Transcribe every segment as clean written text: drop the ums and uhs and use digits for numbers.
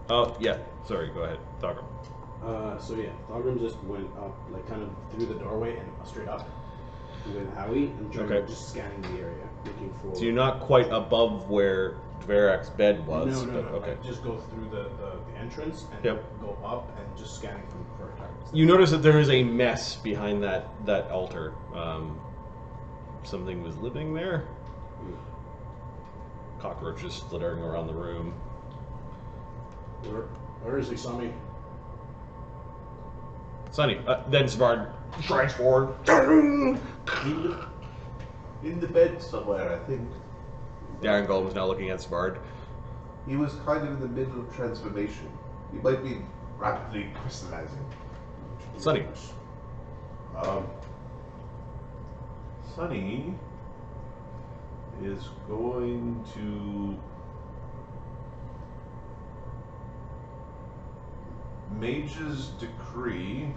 Oh, yeah. Sorry, go ahead. Thogrim. So yeah, Thogrim just went up, like kind of through the doorway and straight up with Howie and just scanning the area, looking for... So you're not quite above where Dverak's bed was? No. Okay. Like just go through the entrance and go up and just scanning for targets. You notice that there is a mess behind that altar. Something was living there. Cockroaches flittering around the room. Where is he, Sammy? Sonny. Then Svard strides forward. In the bed somewhere, I think. Darren Goldman's now looking at Svard. He was kind of in the middle of transformation. He might be rapidly crystallizing. Sonny. Sonny is going to Mage's decree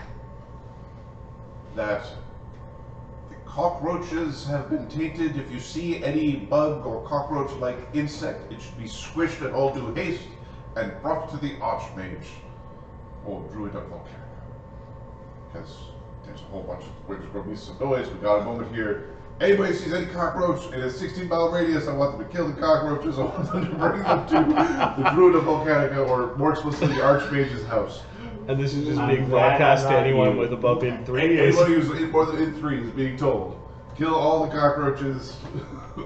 that the cockroaches have been tainted. If you see any bug or cockroach-like insect, it should be squished at all due haste and brought to the Archmage or Druid of Volcanic. Because there's a whole bunch of we're just going to be some noise. We got a moment here. Anybody sees any cockroach in a 16-mile radius, I want them to kill the cockroaches. I want them to bring them to the Druid of Volcanica, or more explicitly, the Archmage's house. And this is just being broadcast to anyone with above in 3. Anybody who's in more than in 3 is being told. Kill all the cockroaches.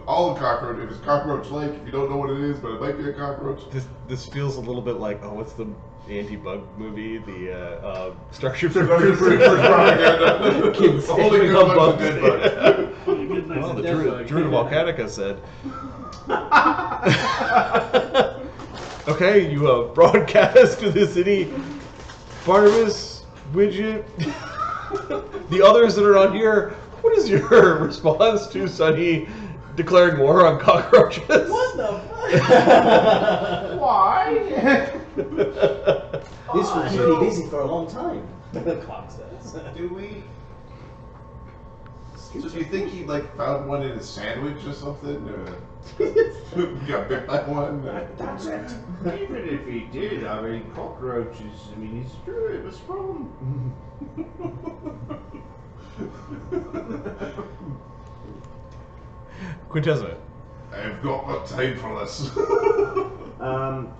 All the cockroaches. If it's cockroach-like, if you don't know what it is, but it might be a cockroach. This feels a little bit like, what's the anti-bug movie? The Starship Troopers propaganda. Kids Only saving good up bugs bugs. and dead bugs. Well, the Druid of Volcanica said. Okay, you broadcast to the city. Barnabus, Widget, the others that are on here, what is your response to Sonny declaring war on cockroaches? What the fuck? Why? This will keep me busy for a long time. The clock says. Do we? So do you think he like found one in a sandwich or something? Got bit by one? That's it. Even if he did, I mean, cockroaches, I mean, he's true, it was from. Quintessa. I've got no time for this.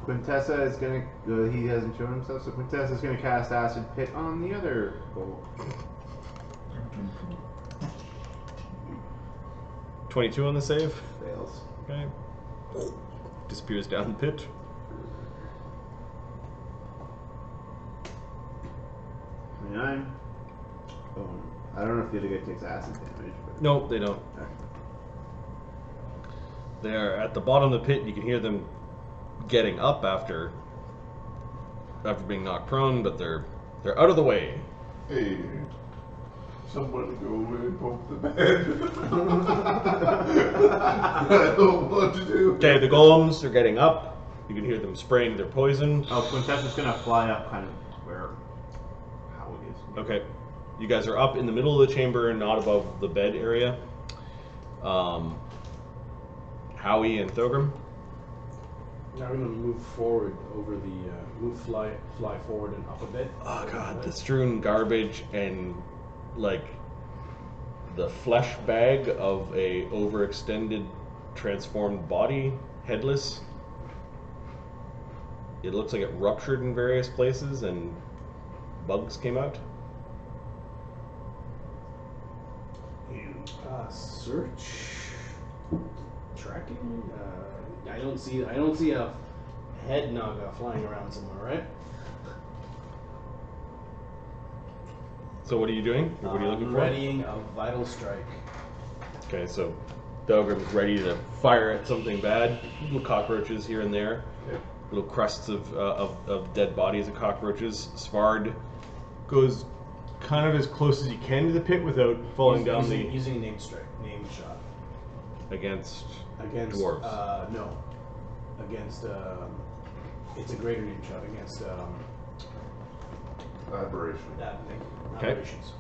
Quintessa is gonna. He hasn't shown himself, so Quintessa is gonna cast Acid Pit on the other goal. 22 on the save. Fails. Okay. Disappears down the pit. Oh, I don't know if the other guy takes acid damage. But... No, they don't. Okay. They're at the bottom of the pit, and you can hear them getting up after being knocked prone, but they're out of the way. Hey, someone go away and poke the bed. I don't know what to do. Okay, the golems are getting up. You can hear them spraying their poison. Oh, Quintessa's gonna fly up kind of where Howie is. Okay. You guys are up in the middle of the chamber and not above the bed area. Howie and Thogrim. Now we're gonna move forward over the fly forward and up a bit. Oh god, the strewn garbage and like the flesh bag of a overextended transformed body, headless. It looks like it ruptured in various places and bugs came out. Search, tracking. I don't see a head naga flying around somewhere, right? So what are you doing? What are you looking for? Readying a vital strike. Okay, so Thogrim's ready to fire at something bad. Little cockroaches here and there. Okay. Little crusts of dead bodies of cockroaches. Svard goes kind of as close as he can to the pit without falling down using a named strike, named shot against dwarves. dwarves. No, against it's a greater named shot against Aberration. Okay. Aberrations.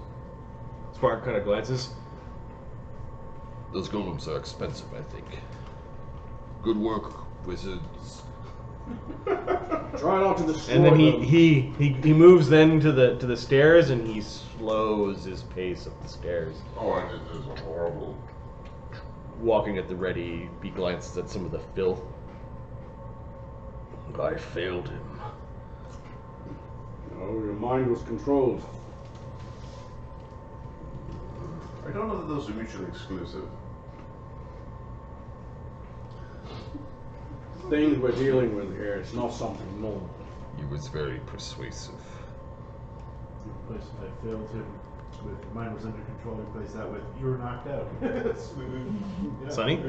Svard kind of glances. Those golems are expensive, I think. Good work, wizards. Try Try not to destroy And then them. he moves then to the stairs, and he slows his pace up the stairs. Oh, and it is horrible. Walking at the ready, he glances at some of the filth. I failed him. No, your mind was controlled. I don't know that those are mutually exclusive. The thing we're dealing with here, it's not something normal. He was very persuasive. You replaced I failed him with mine was under control. Replace that with you were knocked out. Yeah. Sonny?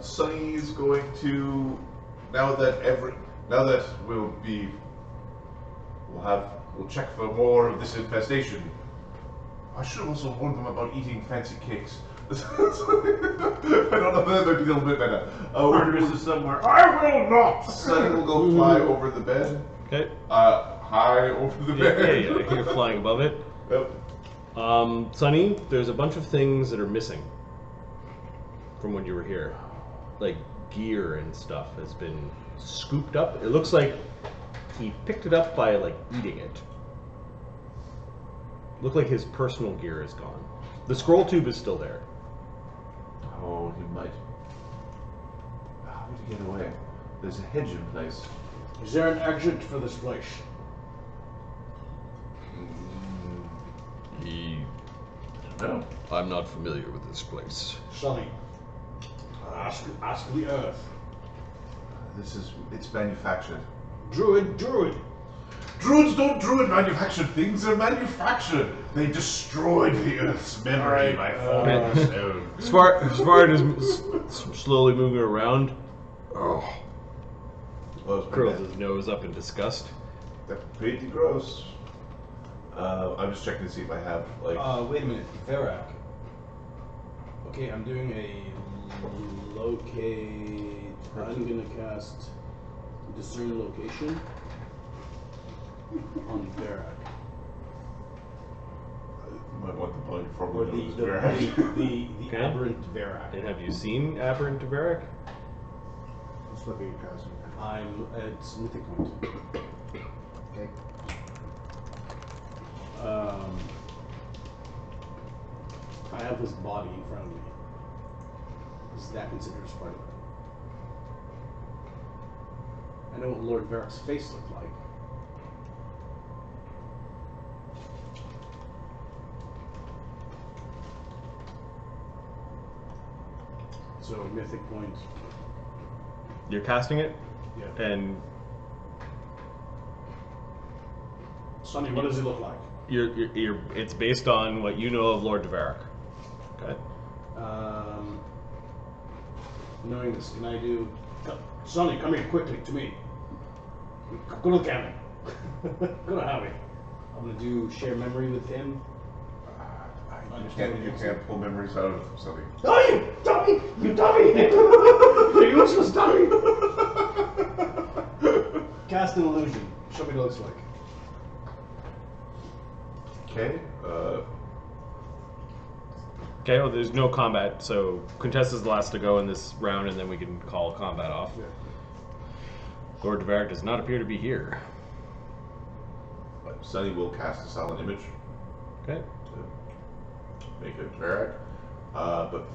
Sonny's going to now that we'll check for more of this infestation. I should have also warned them about eating fancy cakes. I don't know, that might be a little bit better. Barnabus is somewhere. I will not. Sonny will go fly over the bed. Okay. High over the bed. Yeah, you're flying above it. Yep. Sonny, there's a bunch of things that are missing from when you were here. Like gear and stuff has been scooped up. It looks like he picked it up by like eating it. Looked like his personal gear is gone. The scroll tube is still there. Oh, he might. How did he get away? There's a hedge in place. Is there an exit for this place? No. I'm not familiar with this place. Sonny, ask the earth. It's manufactured. Druid. Druids don't druid manufactured things, they're manufactured. They destroyed the Earth's memory by forming the stone. As far as slowly moving around, Oh, curls his nose up in disgust. That's pretty gross. I'm just checking to see if I have, like... Wait a minute, Verak. Okay, I'm doing a locate. I'm gonna cast discern location on Verak. You might want the blind Or formula. the aberrant Verak. And have you seen Aberrant Taveric? Just looking at costume. It's Mythic Point. Okay. I have his body in front of me. Is that considered as part of it? I know what Lord Verak's face looked like. So Mythic Point. You're casting it, Yeah. and Sonny, what does he look like? it's based on what you know of Lord Taveric. Okay. Knowing this, can I do... Sonny, come here quickly to me. Go to the cabin. Go to Howie. I'm going to do share memory with him. You can't pull memories out of something. Oh, you dummy! You dummy! You useless dummy! Cast an illusion. Show me what it looks like. Okay. Okay, well, there's no combat, so Quintessa's the last to go in this round, and then we can call combat off. Yeah. Lord Taveric does not appear to be here. Sonny will cast a solid image Okay. to make it Varric. But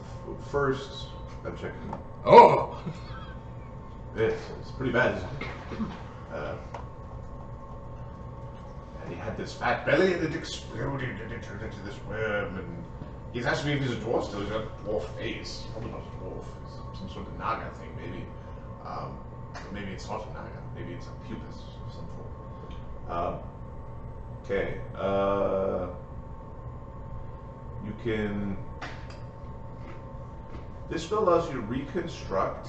first, I'm checking. oh! It's pretty bad. And he had this fat belly, and it exploded, and it turned into this worm. And he's asking me if he's a dwarf still. He's got a dwarf face. Probably not a dwarf. It's some sort of naga thing, maybe. Maybe it's not a naga. Maybe it's a pubis of some form. Okay. You can. This spell allows you to reconstruct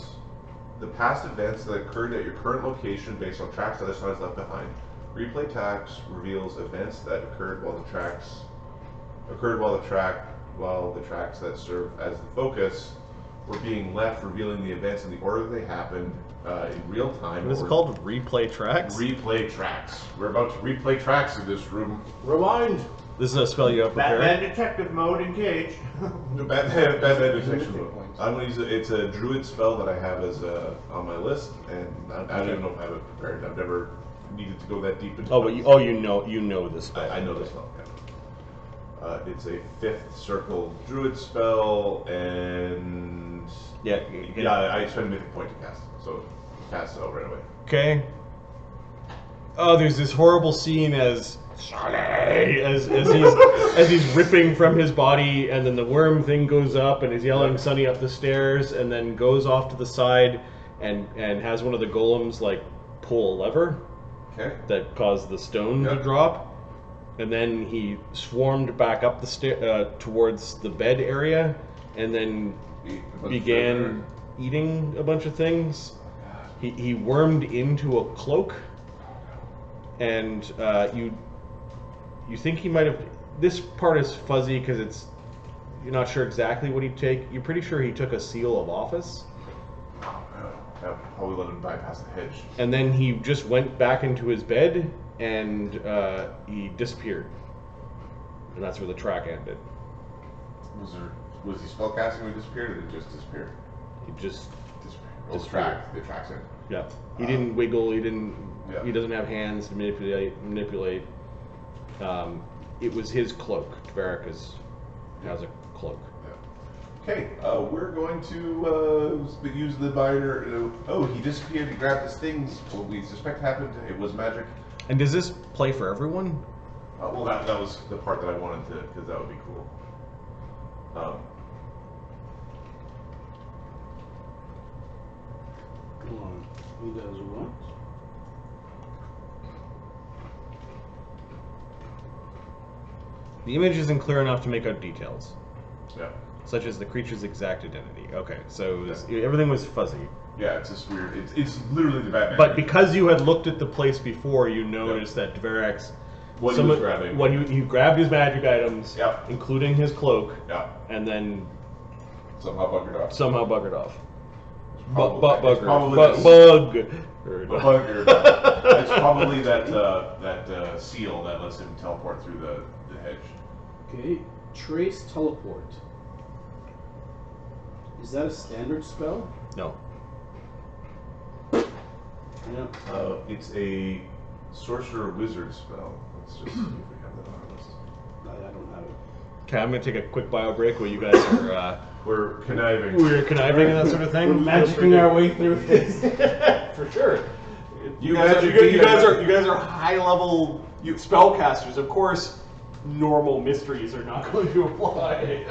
the past events that occurred at your current location based on tracks that other signs left behind. Replay tracks reveals events that occurred while the tracks that serve as the focus were being left, revealing the events in the order they happened in real time. What is it called? Replay tracks? Replay tracks. We're about to replay tracks in this room. Rewind! This is a spell you have prepared. Batman detective mode engaged. Batman detection mode. I'm gonna use it. It's a druid spell that I have as on my list, and I don't even know if I have it prepared. I've never needed to go that deep into. Oh, but you know this spell. I know this spell. Yeah. It's a 5th circle druid spell, and I spend a mythic point to cast, so cast it out right away. Okay. Oh, there's this horrible scene as he's ripping from his body, and then the worm thing goes up, and he's yelling Sonny up the stairs, and then goes off to the side, and has one of the golems like pull a lever that caused the stone to drop, and then he swarmed back up the stair towards the bed area, and then began eating a bunch of things. He wormed into a cloak, and you think he might have. This part is fuzzy because you're not sure exactly what he'd take. You're pretty sure he took a seal of office. That probably let him bypass the hedge. And then he just went back into his bed, and he disappeared. And that's where the track ended. Was he spellcasting when he disappeared, or did he just disappear? He just disappeared. The track's in. Yeah. He didn't wiggle. He didn't. Yeah. He doesn't have hands to manipulate. It was his cloak. Tverak has a cloak. Okay, we're going to use the binder. Oh, he disappeared. He grabbed his things. What we suspect happened. It was magic. And does this play for everyone? Well, that was the part that I wanted to, because that would be cool. Come on, who does what? The image isn't clear enough to make out details, Yeah. such as the creature's exact identity. Okay, so everything was fuzzy. Yeah, it's just weird. It's literally the Batman. But because you had looked at the place before, you noticed that Tverak's What he was grabbing. He grabbed his magic items, including his cloak, and then somehow buggered off. It's probably that seal that lets him teleport through the hedge. Okay, trace teleport. Is that a standard spell? No. Yeah. It's a sorcerer wizard spell. Let's just see if we have that on our list. I don't have it. Okay, I'm gonna take a quick bio break while you guys are We're conniving. we're conniving and that sort of thing. We're magicking our way through this. For sure. You Magic guys are high level spellcasters. Of course, normal mysteries are not going to apply.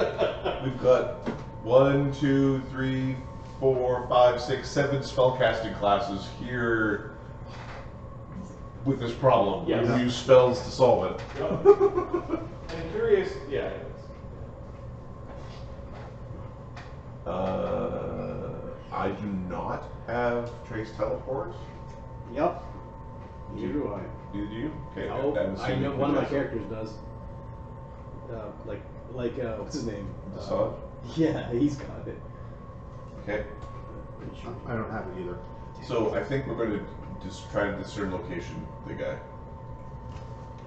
We've got 1, 2, 3, 4, 5, 6, 7 spellcasting classes here with this problem. Yes. We use spells to solve it. I'm curious. Yeah. I do not have trace teleport. Yep. Neither do I. Neither do you? Okay. Oh, I'm I know assuming one of my Quintessa. characters does. Like what's his name? Assad? Yeah, he's got it. Okay. I don't have it either. So I think we're going to just try to discern location of the guy.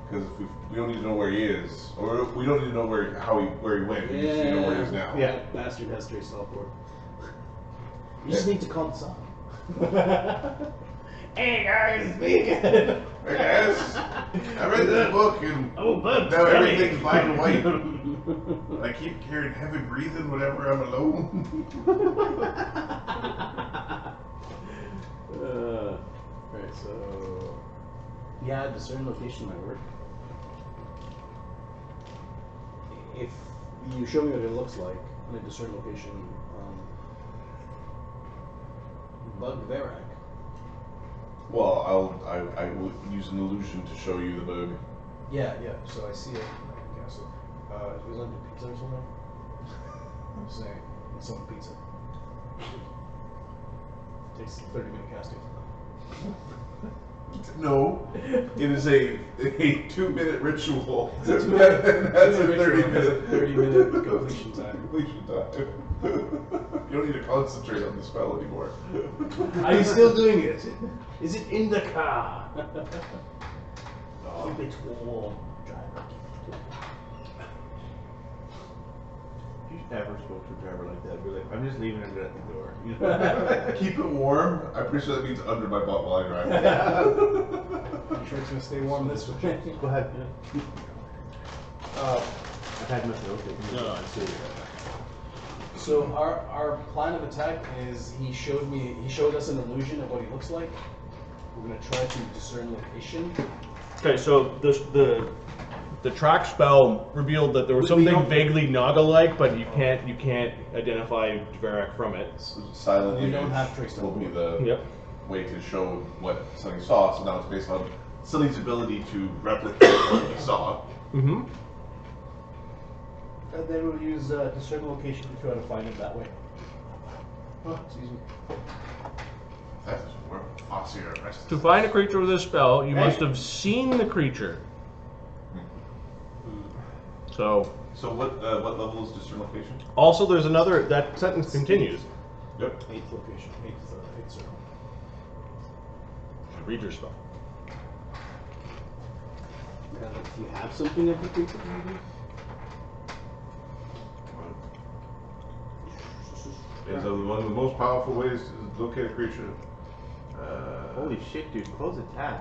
Because we don't need to know where he is, or we don't need to know where he went. We just need to know where he is now. Yeah, that bastard has trace teleport. You just need to call the song. Hey guys, vegan. Hey guys, I read this book and Bugs now Bunny. everything's black and white. I keep hearing heavy breathing whenever I'm alone. Right, so yeah, discern location might work. If you show me what it looks like, I'm gonna discern location. Bug Varak. Well, I will use an illusion to show you the bug. Yeah. So I see it. I can cast it. It goes under pizza or something. I'm just saying, it's on pizza. Takes 30-minute casting. No, it is a 2-minute ritual. It's a 30-minute completion time. Completion time. You don't need to concentrate on the spell anymore. Are you still doing it? Is it in the car? Keep it warm, driver. you ever spoke to a driver like that, be like, I'm just leaving it at the door. You know? Keep it warm. I'm pretty sure that means under my butt while I drive. I'm sure it's gonna stay warm this way. Go ahead. I've had nothing okay. No, I see. So our plan of attack is he showed us an illusion of what he looks like. We're gonna try to discern location. Okay, so the track spell revealed that there was We something don't- vaguely Naga-like, but you can't identify Dvarak from it. Silent We don't image have trace will be number. the Yep. way to show what Sunny saw. So now it's based on Sunny's ability to replicate what he saw. Mm-hmm. And then we'll use discern location to try to find him that way. Oh, excuse me. That is where Foxy arrested. To find a creature with this spell, you must have seen the creature. So, So what level is discern location? also there's another, that sentence continues. Yep. 8th location. 8th circle. Read your spell. Do you have something of the creature maybe? Is one of the most powerful ways to locate a creature. Holy shit, dude, close the tab.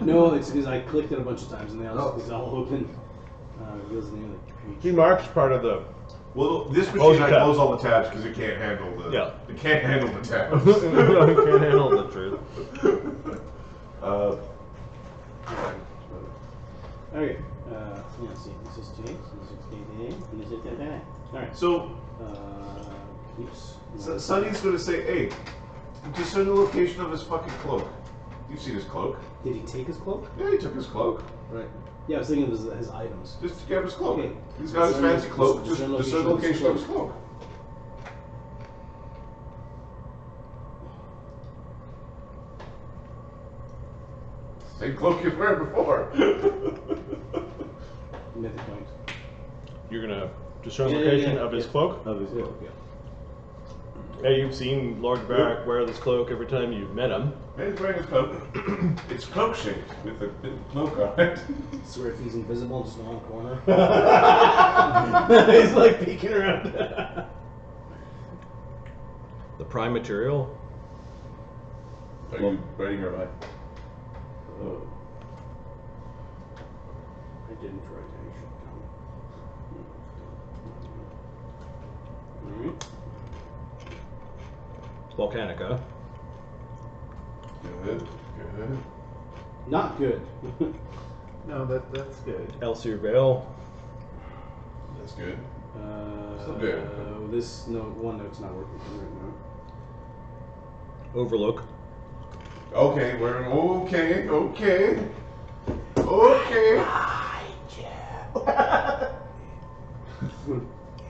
No, it's because I clicked it a bunch of times and they all it's all open. Reveals the name of the He page. marks part of the... Well, this Close machine the I tab. close all the tabs because it can't handle the. Yeah. It can't handle the tabs. can't handle the truth. Okay. Let's see. This is 2 days. This is 8 days. And this is 10 days. Alright. So Oops. Sonny's going to say, "Hey, discern the location of his fucking cloak. You've seen his cloak. Did he take his cloak? Yeah, he took his cloak. Right. Yeah, I was thinking of his items. Just to grab his cloak. Okay. He's got his Discern fancy cloak. Just discern discern the location of his cloak. Same cloak you've wearing before. Mythic point. You're gonna discern Yeah, location yeah, of his yeah. cloak? Of his cloak, yeah. Yeah, you've seen Lord Dvarak wear this cloak every time you've met him. Man, he's wearing his cloak. It's cloak shaped with a bit of cloak on it. Swear if he's invisible, just in one corner. He's like peeking around. The prime material? Are you writing or am I? Oh. I didn't write any shit down. Alright. Volcanica. Good, good. Not good. No, that's good. Elsier Vale. That's good. Still good. This one note's not working right now. Overlook. Okay, we're okay, okay. Okay.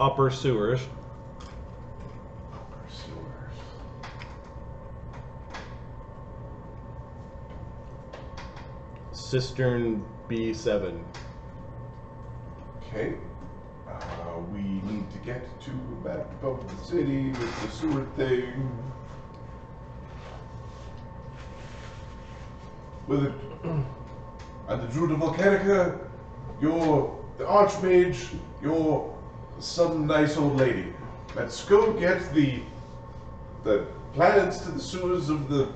Upper sewers. Cistern B7. Okay. We need to get to back up the city with the sewer thing. With it. And the Druid of Volcanica, you're the Archmage, you're some nice old lady. Let's go get the plans to the sewers of the,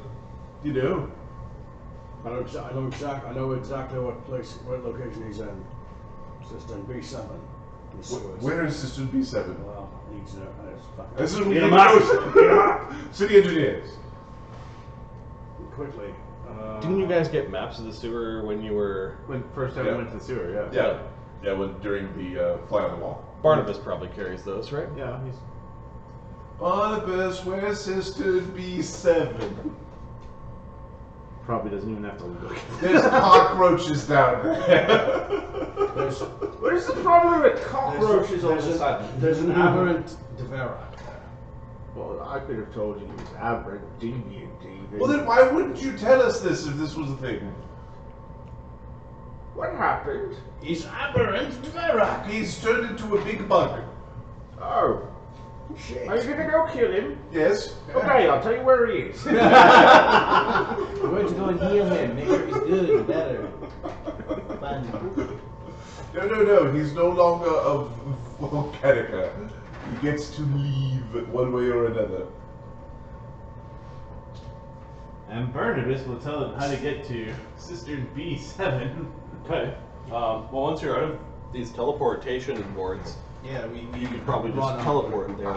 you know. I know exactly what location he's in. System B7. Where is System B7? Well, he's fucking. This is Get what him we out. know. City engineers. Quickly. Didn't you guys get maps of the sewer when you were... When first time Yeah. we went to the sewer, yeah. Yeah. Yeah, when during the fly on the wall. Barnabus probably carries those, right? Yeah, he's Barnabus, where's Sister B7? probably doesn't even have to look. There's cockroaches down there. What is the problem with cockroaches all of a sudden? There's an aberrant Denovar. Well, I could have told you he was aberrant, deviant, Well, then why wouldn't you tell us this if this was a thing? What happened? He's aberrant Denovar. He's turned into a big bug. Oh. Shit. Are you gonna go kill him? Yes. Okay, I'll tell you where he is. We're going to go and heal him, make sure he's good and better. Fun. No. He's no longer of Volcanica. He gets to leave one way or another. And Barnabus will tell him how to get to Cistern B7. Okay. Well, once you're out of these teleportation wards, Yeah, you could probably just teleport there.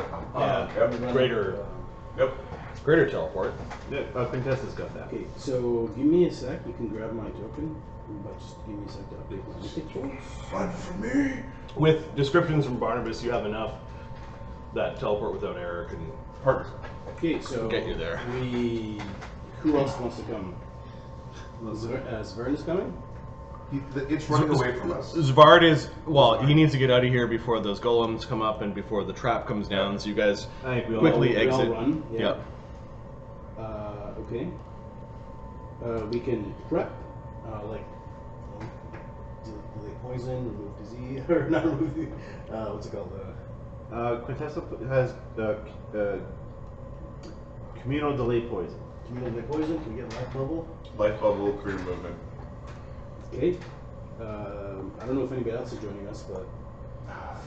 Greater teleport. Yeah, Quintessa's got that. Okay, so give me a sec. You can grab my token, but just give me a sec to update my picture. Fun for me. With descriptions from Barnabus, you have enough that teleport without error can. Perfect. Okay, so Get you there. Who else wants to come? Zvern is coming. It's running away from us. Zvard is, well, he needs to get out of here before those golems come up and before the trap comes down, so you guys I think we all quickly we all exit. run, yeah. Yep. Okay. We can prep, do they poison, remove disease, or not remove disease, what's it called? Quintessa has communal delay poison. Communal delay poison, can we get life bubble? Life bubble, career movement. Okay. I don't know if anybody else is joining us, but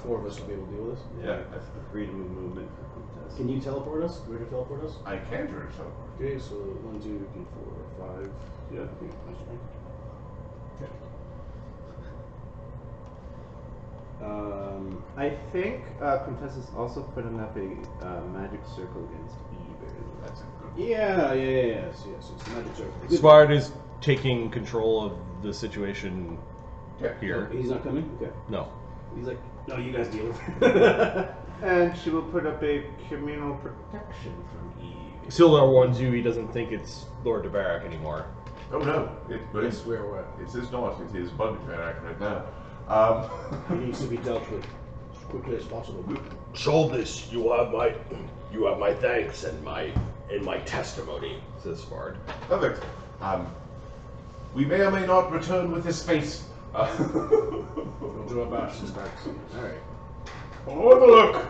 4 of us will be able to deal with this. Yeah. That's the freedom of movement for Quintessa. Can you teleport us? Where to teleport us? I can turn it teleport. Okay, so 1, 2, 3, 4, 5. Yeah, okay, that's fine. I think Quintessa's also putting up a magic circle against Eve. That's a good one. Yes. Magic circle. Good. Svard is taking control of the situation here. Oh, he's not coming? Okay. No. He's like, no, you guys deal with it. And she will put up a communal protection from Eve. Sildar warns you he doesn't think it's Lord Devarak anymore. Oh no. But Yes, where what? It's his not. It is Bug Devarak right now. He needs to be dealt with as quickly as possible. Soldiers, you have my thanks and my testimony, says Svard. Perfect. We may or may not return with his face. We'll do our best to start soon. Alright. Overlook!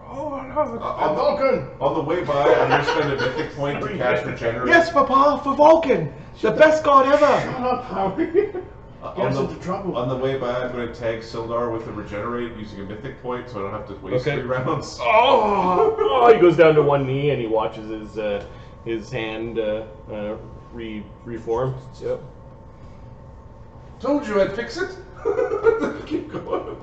Vulcan! On the way by, I'm going to spend a mythic point to cast Regenerate. Yes, Papa, for Vulcan! The best god ever! Shut up, Howie! Get us into trouble. On the way by, I'm going to tag Sildar with the Regenerate using a mythic point so I don't have to waste 3 rounds. Oh, he goes down to one knee and he watches his hand reform. Yep. Told you I'd fix it! Keep going.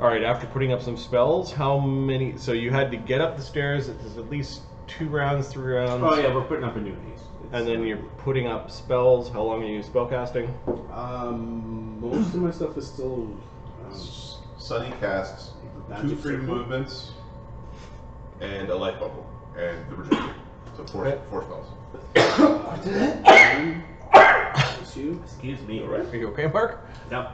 Alright, after putting up some spells, how many... So you had to get up the stairs, there's at least 2 rounds, 3 rounds. Oh yeah, we're putting up a new piece. And then you're putting up spells. How long are you spellcasting? Most of my stuff is still. Sunny casts 2 free movements and a life bubble and the Regenerate. So 4 spells. Excuse me. Are you okay, Mark? No.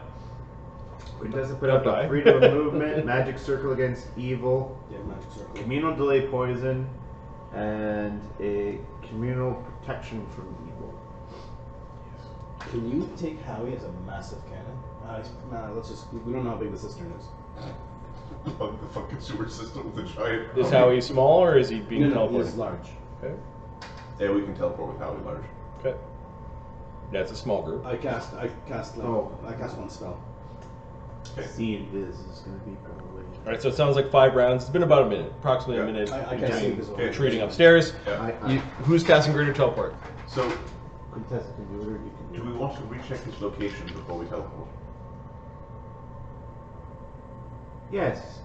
Quintessa put up Don't die. a freedom of movement, magic circle against evil, Yeah, magic circle. communal delay poison, and a communal protection from evil. Can you take Howie as a massive cannon? Let's just. We don't know how big the cistern is. Plug the fucking sewer system with a giant. Is Howie small or is he being No, teleported? he's large. Okay. Yeah, we can teleport with Howie large. Okay. That's a small group. I cast one spell. See Invis is going to be probably. Alright, so it sounds like 5 rounds. It's been about a minute, approximately a minute I cast between Invis retreating upstairs. Yeah. Who's casting Greater Teleport? So, Quintessa can do it, or you can do we want to recheck his location before we teleport? Yes.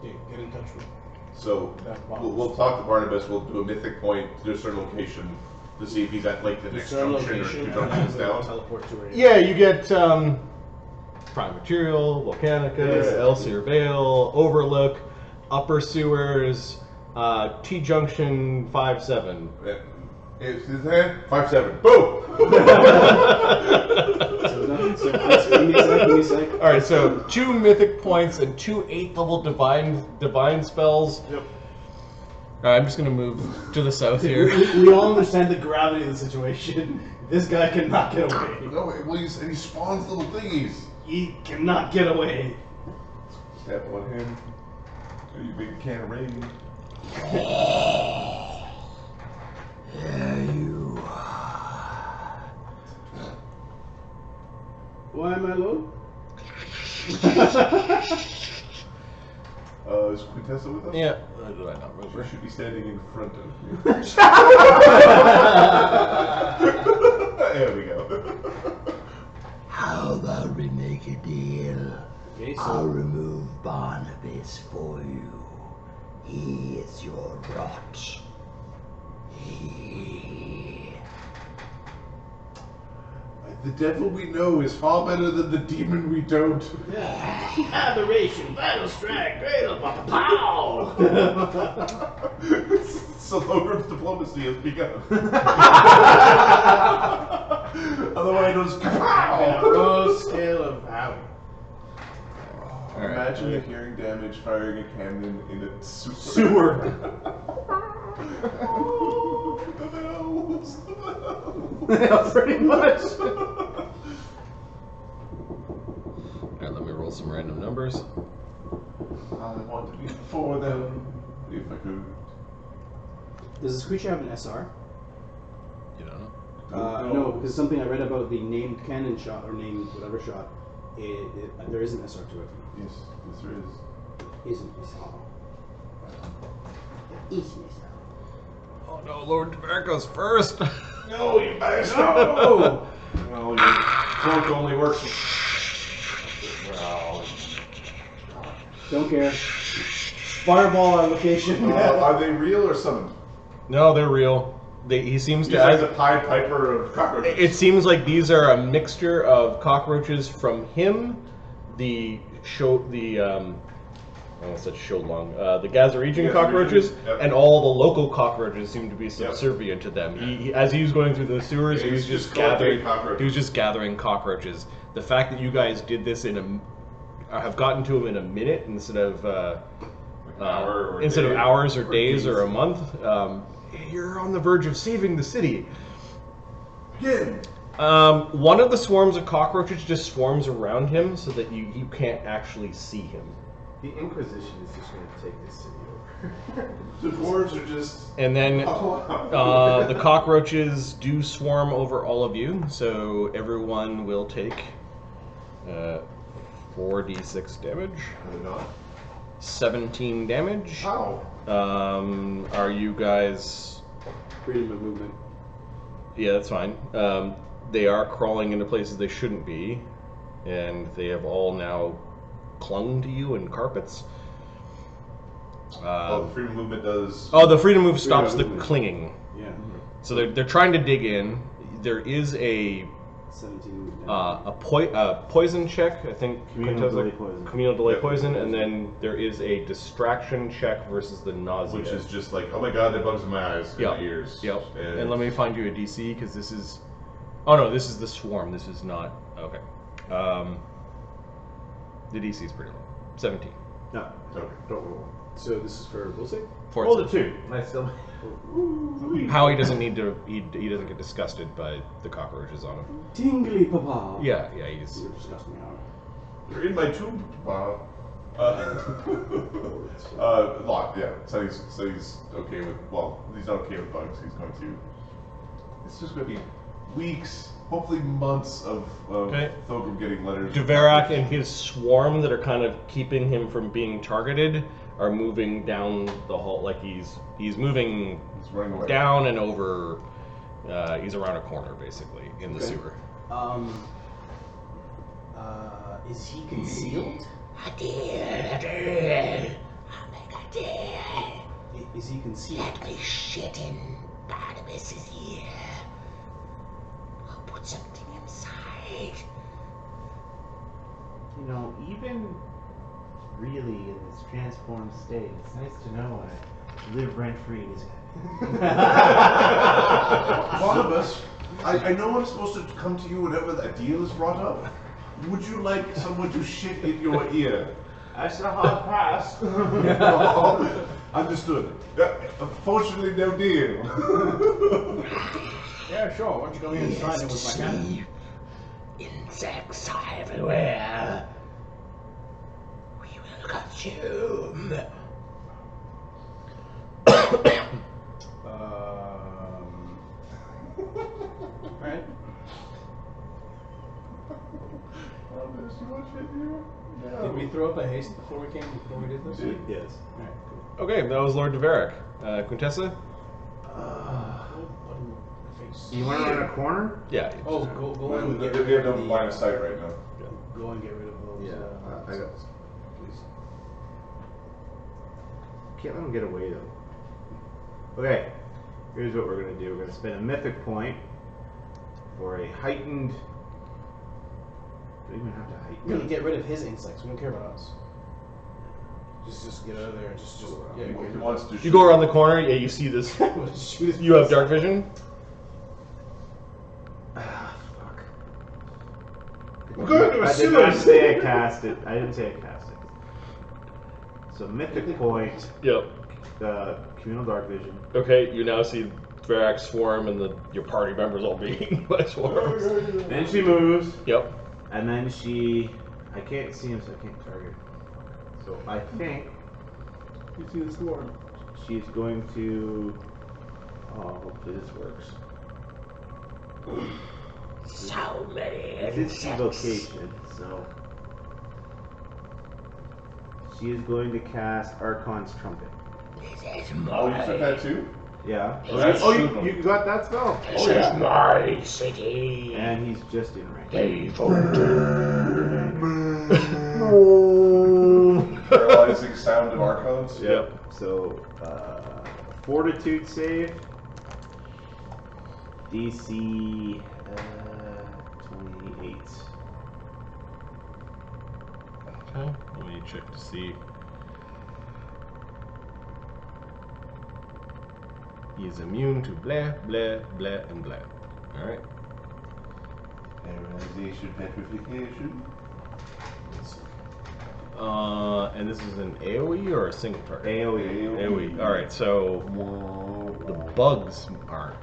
Okay, get in touch with. So, That's we'll talk to Barnabus, we'll do a mythic point to a certain location to see if he's at like the next junction or 2 junctions down. Teleport to where he is. Yeah, you get Prime Material, Volcanica, Elsier Vale, Overlook, Upper Sewers, T-Junction 5-7. Is his hand? 5-7. Boom! So give me a sec. Alright, so 2 mythic points and 2 8th level divine spells. Yep. Alright, I'm just gonna move to the south here. We all understand the gravity of the situation. This guy cannot get away. No, well, he spawns little thingies. He cannot get away. Stab one hand. You make a can of rain. Why am my lord? Is Quintessa with us? Yeah. Did I not She remember? should be standing in front of you. There we go. How about we make a deal? Okay, I'll so remove Barnabus for you. He is your rot. The devil we know is far better than the demon we don't. aberration, battle strike, great pow! So Thogrim's diplomacy has begun. Otherwise, it was kapow! Rose scale of how. Alright. Imagine the hearing damage firing a cannon in a Sewer. The bells, the bells. Yeah, pretty much. Alright, let me roll some random numbers. I want to be before them, if I could. Does this creature have an SR? You don't know? No, because something I read about the named cannon shot, or named whatever shot, there is an SR to it. Yes, yes there is. Isn't SR. Isn't SR. Oh no, Lord Denovar goes first! No, you bastard! No! Well, your cloak only works. Well, Don't care. Fireball our location. are they real or summoned? No, they're real. He seems He's to. like the Pied Piper of cockroaches. It seems like these are a mixture of cockroaches from him, the I almost said Sholong, the Gazaregian cockroaches, Yep. and all the local cockroaches seem to be subservient to them. As he was going through the sewers, Yeah, he was he's just collecting gathering. cockroaches. He was just gathering cockroaches. The fact that you guys did this have gotten to him in a minute instead of hours or days or a month. You're on the verge of saving the city. Again. One of the swarms of cockroaches just swarms around him so that you can't actually see him. The Inquisition is just going to take this city over. The dwarves are just. And then the cockroaches do swarm over all of you, so everyone will take 4d6 damage. They're not. 17 damage. How? Are you guys... Freedom of movement. Yeah, that's fine. They are crawling into places they shouldn't be, and they have all now clung to you in carpets. The freedom movement does. Oh, the freedom move stops the movement. clinging. Yeah. So they're trying to dig in. There is a 17. poison check, I think. Communal Quintessa- delay poison. Communal delay Yep. poison, and then there is a distraction check versus the nausea. Which is just like, oh my god, that bugs in my eyes, Yep. and my ears. Yep. And let me find you a DC because this is. Oh no, this is the swarm. This is not. Okay. The DC is pretty low. 17. No, Okay. don't roll. So this is for will save? Roll the 2. I still. Howie doesn't need to. He doesn't get disgusted by the cockroaches on him. Tingly papa. Yeah, he just. You're disgusting now. You're in my tomb. Wow. Lot, yeah. So he's okay with. Well, he's not okay with bugs. He's going to. It's just going to be weeks, hopefully months of Okay. Thogrim getting letters. Dvorak and his swarm that are kind of keeping him from being targeted are moving down the hall. Like he's moving He's running away. down and over. He's around a corner basically in the sewer. Is he concealed? Is he concealed? Let me shit in Barnabas's ear. I'll put something inside. You know, even really in this transformed state, it's nice to know I live rent free in his head. Barnabas, I know I'm supposed to come to you whenever that deal is brought up. Would you like someone to shit in your ear? That's a hard pass. Understood. Unfortunately, no deal. Yeah, sure. Why don't you go inside it with my cat? Deceive. Insects are everywhere. We will consume. Alright. too much in here? No. Did we throw up a haste before we did this? Yes. Alright, cool. Okay, that was Lord Deveric. Quintessa? You went around a corner? Yeah. Oh, go and We get have rid no of the... line of sight right now. Go and get rid of those. I got. Please. Can't let him get away though. Okay, here's what we're gonna do. We're gonna spend a mythic point for a heightened. Do we even have to heighten? We're gonna get rid of his insects. We don't care about us. Just get out of there. Just yeah. He wants to You go around the corner, yeah, you see this. Shoot his You have dark vision? Ah, fuck. We're going to a I did not sewer. say I cast it. I didn't say I cast it. So mythic point, Yep. the communal dark vision. Okay, you now see Deveric swarm and your party members all being eaten by swarms. Then she moves, Yep. and then I can't see him, so I can't target. So I think You see the swarm. she's going to. Oh, hopefully this works. So many It's its location, so she is going to cast Archon's Trumpet. This is Oh, you took that too? Yeah. That's Oh, super. you got that spell? This is my city. And he's just in range. They voted. Paralyzing sound of Archons? Yep. So, Fortitude save. DC 28. Okay, let me check to see. He is immune to blah, blah, blah, and blah. Alright. Paralyzation, petrification. And this is an AoE or a single target? AoE. AoE. Alright, so the bugs aren't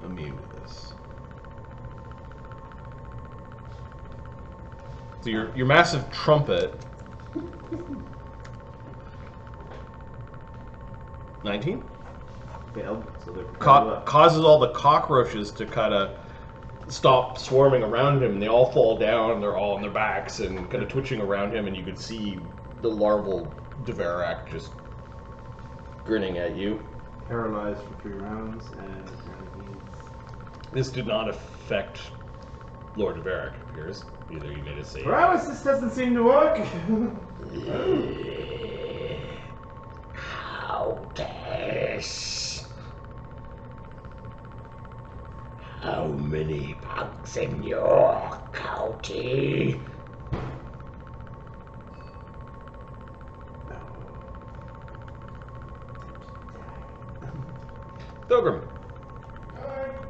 immune to this. So your massive trumpet. 19? Failed. So they're Causes all the cockroaches to kind of stop swarming around him. They all fall down. They're all on their backs and kind of twitching around him, and you can see the larval Deveric just grinning at you. paralyzed for 3 rounds, and This did not affect Lord Deveric, it appears. Either he made a save. paralysis doesn't seem to work. How this? How many bugs in your county? Thogrim.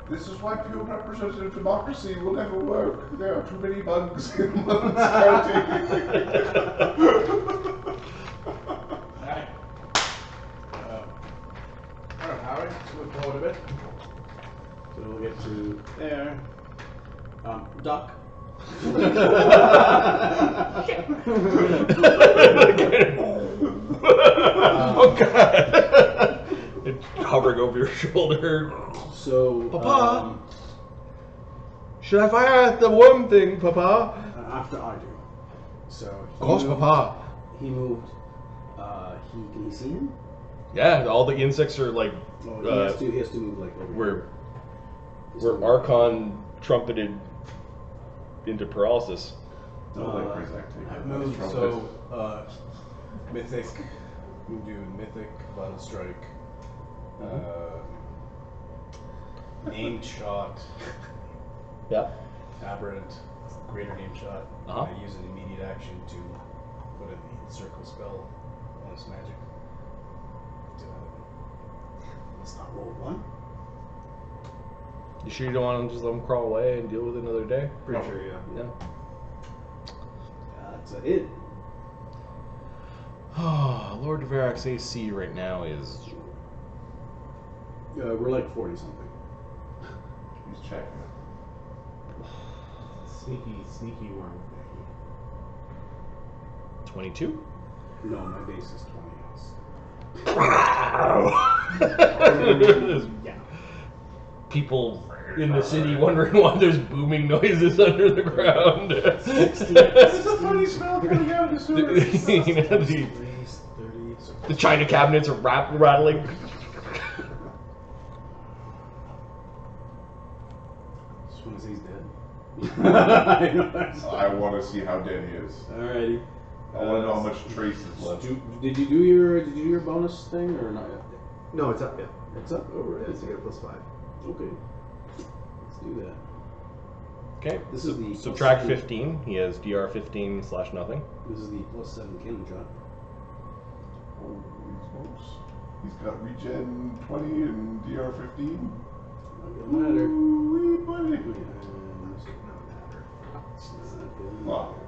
This is why pure representative democracy will never work. There are too many bugs in one's county. Alright. Alright, Howard, let's move forward a bit. So we'll get to there. Duck. Oh god! It's hovering over your shoulder. So, Papa? Should I fire at the worm thing, Papa? after I do. So, Of course, Papa. He moved. Can you see him? Yeah, all the insects are like Oh, he has to move like over where here. Archon trumpeted into paralysis. I've moved, so Mythic, we do Mythic, Vital Strike, Named Shot, Yeah. Aberrant, Greater Named Shot. Uh-huh. I use an immediate action to put a circle spell on this magic. Let's not roll 1. You sure you don't want to just let them crawl away and deal with it another day? Pretty sure, yeah. Yeah. That's a hit. Lord Deveric's AC right now is. We're like 40 something. He's checking. Sneaky worm. 22? No, my base is 20. Yeah. people in the city wondering why there's booming noises under the ground. It's a funny smell coming out of the sewers. You know, the china cabinets are rattling. Just want to say he's dead. I want to see how dead he is. Alrighty. I want to know how much trace is left. Did you do your bonus thing or not yet? No, it's up, yeah. It's up. Alright. It's a +5. Okay. Let's do that. Okay. This is the subtract plus 15. He has DR 15/nothing. This is the +7 cannon shot. Holy smokes. He's got regen 20 and DR 15. Not gonna matter. Ooh, buddy. It's not gonna Well, matter.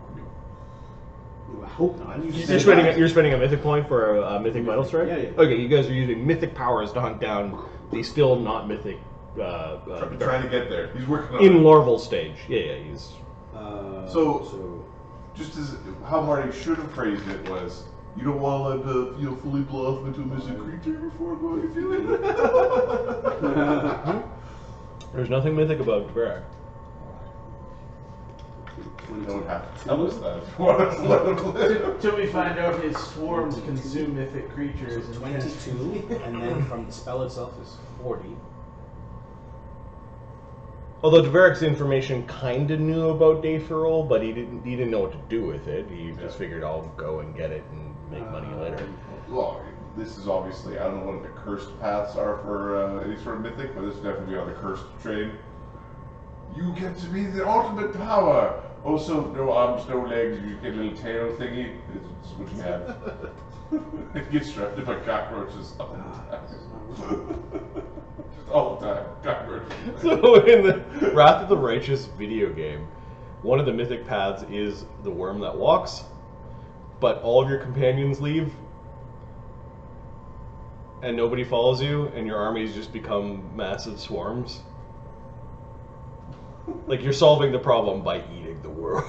I hope not. You're spending a mythic point for a mythic vital strike? Yeah, yeah. Okay, you guys are using mythic powers to hunt down the still not mythic trying to get there. He's working on in it. larval stage. Yeah, he's So- Just as how Marty should have phrased it was, you don't want to let the fully blow off into a mystic creature before going to do it. there's nothing mythic about Dvorak. You don't have to tell us that if you want us to let him live. Till we find out his swarms consume mythic creatures. And 22, and then from the spell itself is 40. Although Dvorak's information kind of knew about Dayferal, but he didn't know what to do with it. He just figured I'll go and get it and make money later. Well, this is obviously, I don't know what the cursed paths are for any sort of mythic, but this is definitely on the cursed train. You get to be the ultimate power. Also, no arms, no legs, you get a little tail thingy. It's what you have. You get strapped by cockroaches all the time. Just all the time. Cockroaches. So in the Wrath of the Righteous video game, one of the mythic paths is the worm that walks, but all of your companions leave, and nobody follows you, and your armies just become massive swarms. Like, you're solving the problem by eating the world.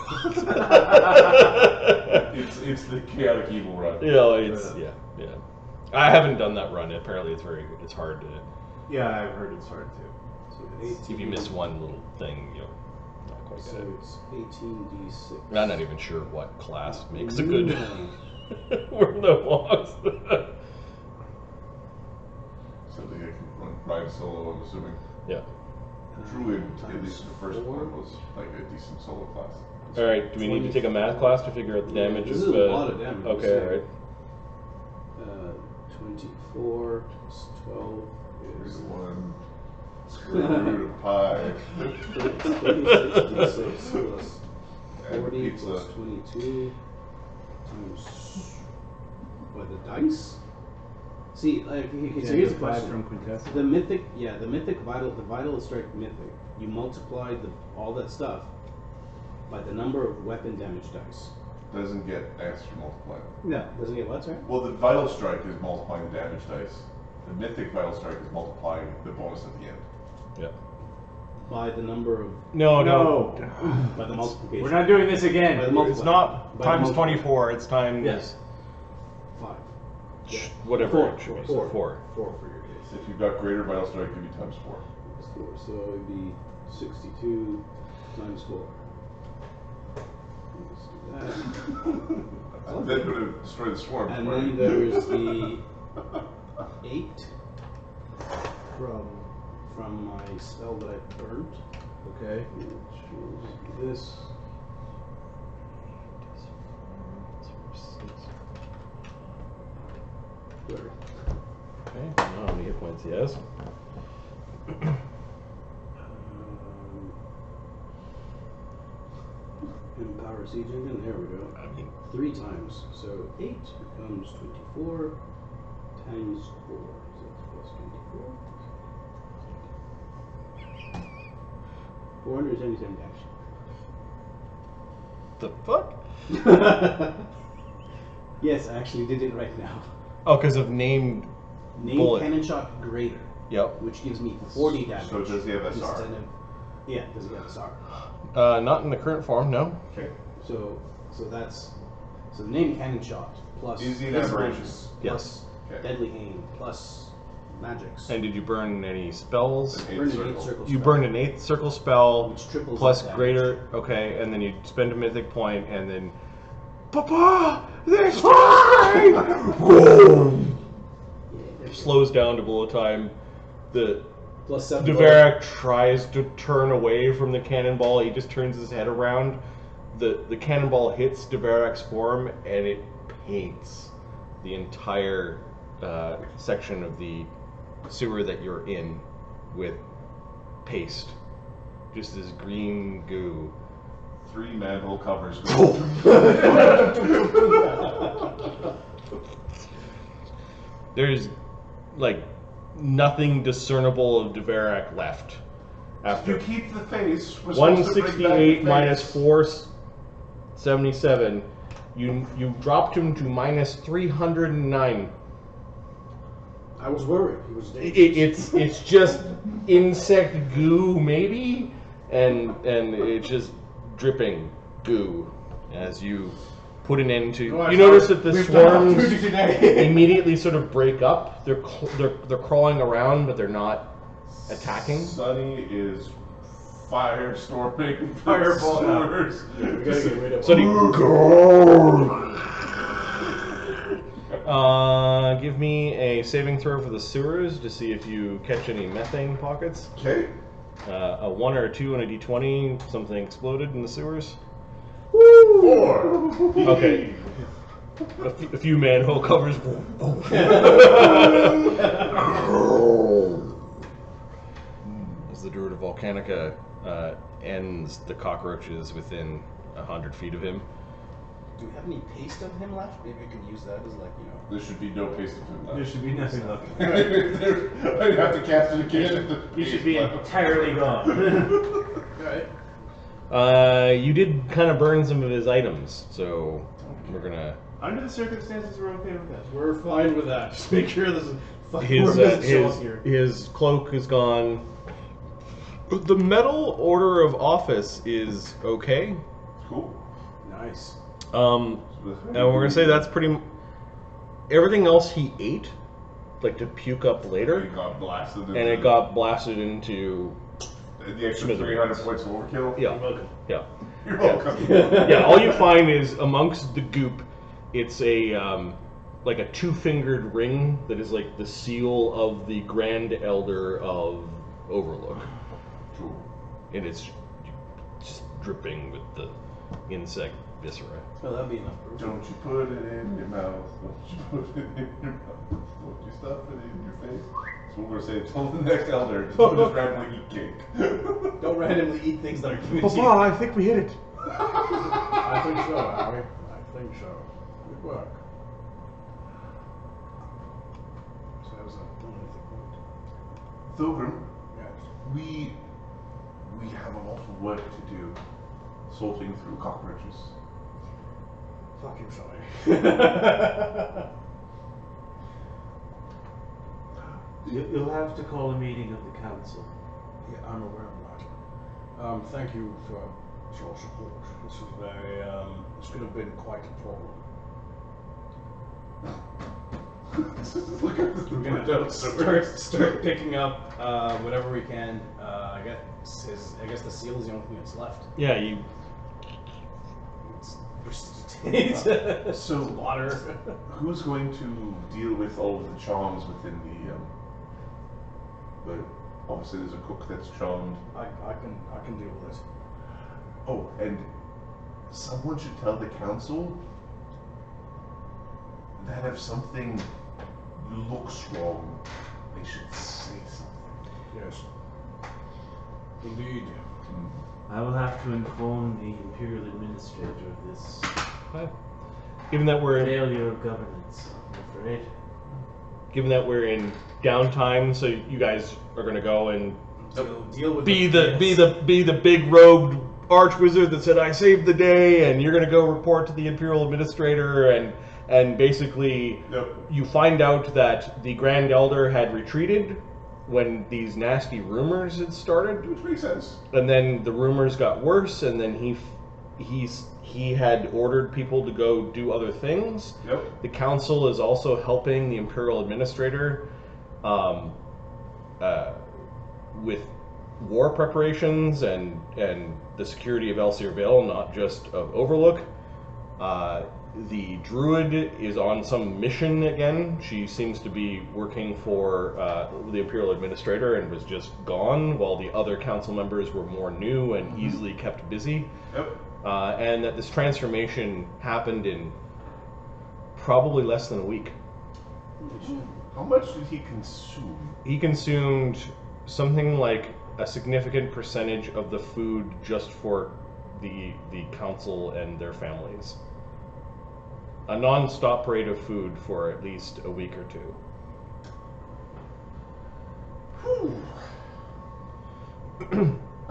It's the chaotic evil run. Yeah. I haven't done that run. Apparently, it's hard to. Yeah, I've heard it's hard too. So If you miss one little thing, you'll not quite get So it. it's 18d6. I'm not even sure what class makes a good worm that walks. Something that can ride solo, I'm assuming. Yeah. Druid, at least the first one, was like a decent solo class. All right. Do we need to take a math class to figure out the damage? This is a lot of damage. Okay. All right. 24 plus 12 is 1 square root of pi. 26 plus And 40 pizza. plus 22 times what, the dice? See, like, okay, so here's the question. From Quintessa. The mythic vital strike mythic. You multiply all that stuff by the number of weapon damage dice. Doesn't get extra multiplied. No. Doesn't get what, sorry? Well, the vital strike is multiplying the damage dice. The mythic vital strike is multiplying the bonus at the end. Yeah. By the number of No. by the multiplication. We're not doing this again. By the multiply. It's not By the times multiply. 24. It's times 5. whatever. Four. it should be. Four. 4. 4 for your case. If you've got greater vital strike, it'd be times 4. It's 4. So it'd be 62 times 4. Let's do that. I'm then going to destroy the swarm. And then there's the 8 from my spell that I burnt, Okay. which was this. There. Okay. How many hit points he has? Empower Siege Engine, there we go. I mean, 3 times. So 8 becomes 24 times 4. So that's plus 24. 477 the fuck? dash. Yes, I actually did it right now. Oh, because of named Name bullet. cannon shot greater, Yep. which gives me 40 damage. So does he have SR? Instead of, yeah, does he have SR? Not in the current form, no. Okay. So that's the name cannon shot plus Is he an plus aberration? bonus, Yes. plus Okay. deadly aim plus magics. And did you burn any spells? An Burned eighth an circle. 8th circle You spell, burned an 8th circle spell which triples plus damage. greater. Okay, and then you spend a mythic point, and then, Papa, there's fine. Slows down to blow time. The Plus 7. Devarak tries to turn away from the cannonball. He just turns his head around. The cannonball hits Devarak's form, and it paints the entire section of the sewer that you're in with paste. Just this green goo. 3 manhole covers go. There's like nothing discernible of Devarak left after. You keep the face. We're supposed to bring back 168 the minus face. 477. You dropped him to minus 309. I was worried. He was dangerous. It's just insect goo maybe, and it's just dripping goo as you put an end to. You notice that the swarms immediately sort of break up. They're crawling around, but they're not attacking. Sunny is firestorming Fireball. sewers. We gotta get rid of So him. give me a saving throw for the sewers to see if you catch any methane pockets. Okay. A 1 or a 2 and a d20. Something exploded in the sewers. 4. Okay. A few manhole covers. As the Druid of Volcanica ends the cockroaches within 100 feet of him. Do we have any paste of him left? Maybe we can use that as like, There should be no paste of him There left. should be nothing left. I'd have to cast it again. You should be entirely gone. Alright. You did kind of burn some of his items, so we're gonna. Under the circumstances, we're okay with that. We're fine with that. Just make sure this is fucking His doesn't show up here. his cloak is gone. The metal order of office is okay. Cool. Nice. And we're gonna say that's pretty. Everything else he ate, like to puke up It later, got blasted. and it got blasted into. the extra 300 points of overkill. Yeah, You're welcome. yeah, You're welcome. yeah. All you find is amongst the goop, it's a like a 2-fingered ring that is like the seal of the Grand Elder of Overlook. Cool. And it's just dripping with the insect viscera. Oh, that'd be enough proof. Don't you put it in your mouth. Don't you put it in your mouth. Don't you stuff it in your face. That's what we're saying. Tell the next elder to don't just randomly eat cake. Don't randomly eat things that are given to you. I think we hit it. I think so, Howie. I think so. Good work. So that was a monolithic point. Thogrim, Yes. we have a lot of work to do sorting through cockroaches. Fuck you, sorry. You'll have to call a meeting of the council. Yeah, I'm aware of that. Thank you for your support. This is very, this could have been quite a problem. Look at this. We're gonna start picking up whatever we can. I guess the seal is the only thing that's left. Yeah, you. So water. Who's going to deal with all of the charms within the obviously there's a cook that's charmed. I can deal with it. Oh, and someone should tell the council that if something looks wrong, they should say something. Yes. Indeed. I will have to inform the Imperial Administrator of this Given that we're failure of governance, I'm afraid. given that we're in downtime, so you guys are gonna go and Deal with be the big robed archwizard that said I saved the day, and you're gonna go report to the Imperial Administrator, and basically you find out that the Grand Elder had retreated when these nasty rumors had started, Which makes sense. and then the rumors got worse, and then he had ordered people to go do other things. Yep. The council is also helping the Imperial Administrator with war preparations and the security of Elsier Vale, not just of Overlook. The druid is on some mission again. She seems to be working for the Imperial Administrator and was just gone, while the other council members were more new and easily kept busy. Yep. And that this transformation happened in probably less than a week. How much did he consume? He consumed something like a significant percentage of the food just for the council and their families. A non-stop rate of food for at least a week or two.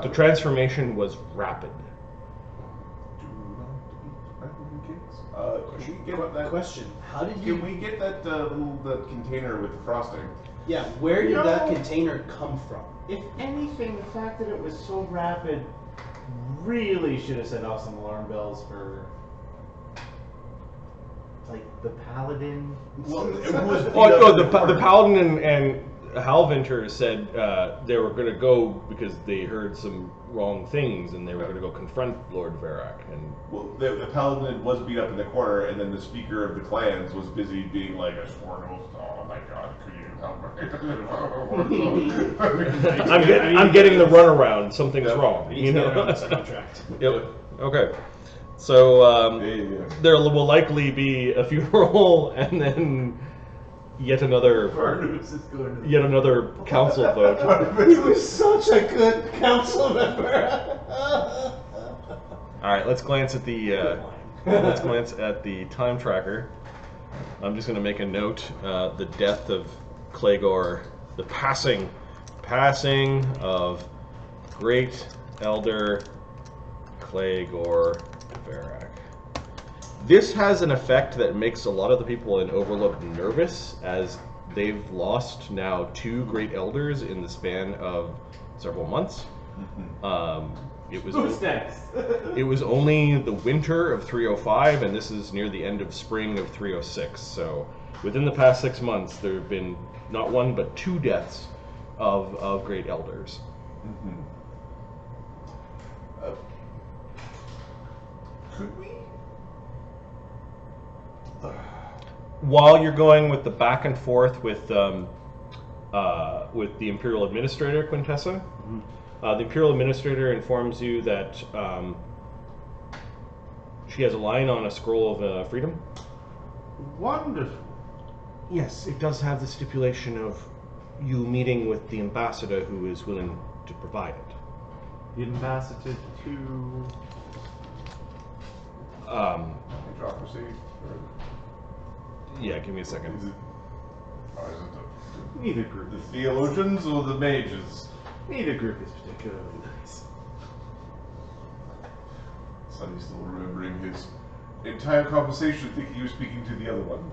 The transformation was rapid. Can we get that? Question: how did you? Can we get that the container with the frosting? Yeah, where did No. that container come from? If anything, the fact that it was so rapid really should have set off some alarm bells for, like, the paladin. Well, it was. The paladin and Halvinter said they were going to go because they heard some wrong things and they were going to go confront Lord Varak. And Well, the paladin was beat up in the corner, and then the speaker of the clans was busy being like, "I swore an oath. Oh my God, could you help me?" I'm getting the runaround. Something's Yeah. wrong. He's You got it on know. his contract. Yep. Okay. So Yeah. there will likely be a funeral and then yet another Barnabus is going to the council vote. He was such a good council member. All right, let's glance at the time tracker. I'm just going to make a note: the death of Clegor, the passing of Great Elder Clegor Varak. This has an effect that makes a lot of the people in Overlook nervous, as they've lost now 2 Great Elders in the span of several months. It was Who's next? It was only the winter of 305, and this is near the end of spring of 306. So within the past 6 months, there have been not 1 but 2 deaths of Great Elders. Could we? While you're going with the back and forth with the Imperial Administrator, Quintessa, the Imperial Administrator informs you that she has a line on a scroll of freedom. Wonderful. Yes, it does have the stipulation of you meeting with the ambassador who is willing to provide it. The ambassador to... Mageocracy? Yeah, give me a second. Is it Neither group. the theologians or the mages? Neither group is particularly nice. Sonny's still remembering his entire conversation, thinking he was speaking to the other one.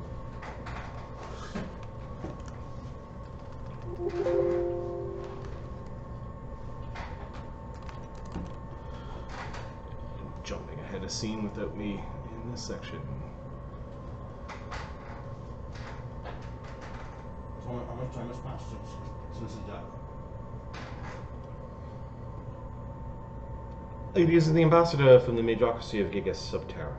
Jumping ahead a scene without me in this section. How much time has passed since his death? It is the ambassador from the Mageocracy of Gigas Subterra.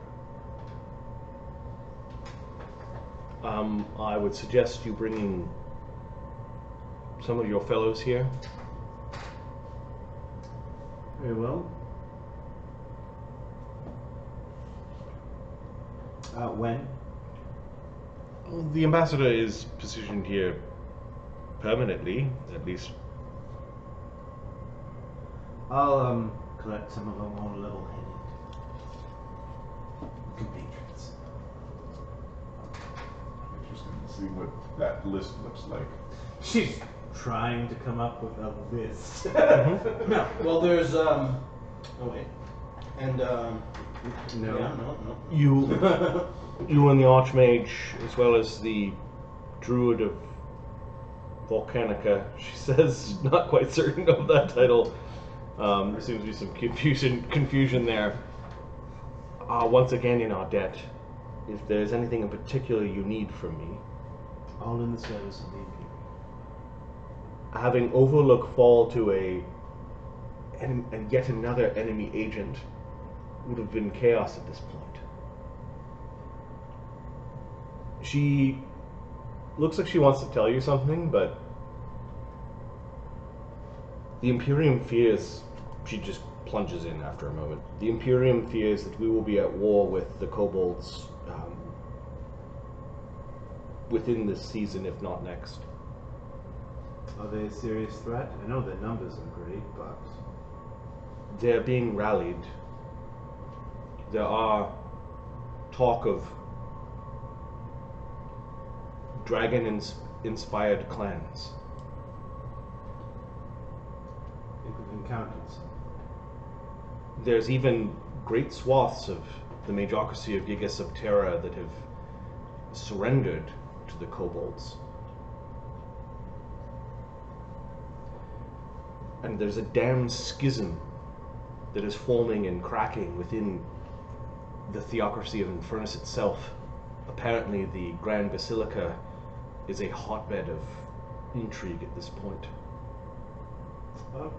I would suggest you bringing some of your fellows here. Very well. When? The ambassador is positioned here permanently, at least. I'll collect some of our more level-headed compatriots. Interesting to see what that list looks like. She's trying to come up with a list. No. Well, there's oh wait, and No. yeah, no. You and the Archmage, as well as the Druid of Volcanica, she says, not quite certain of that title. There seems to be some confusion there. Once again in our debt. If there's anything in particular you need from me. All in the service of the Imperial. having Overlook fall to and yet another enemy agent would have been chaos at this point. She looks like she wants to tell you something, but the Imperium fears, she just plunges in after a moment. The Imperium fears that we will be at war with the kobolds within this season, if not next. Are they a serious threat? I know their numbers are great, but They're being rallied. There are talk of dragon-inspired clans. I think we've encountered some. There's even great swaths of the Mageocracy of Gigas Subterra that have surrendered to the kobolds. And there's a damn schism that is forming and cracking within the Theocracy of Infernus itself. Apparently the Grand Basilica is a hotbed of intrigue at this point. Oh.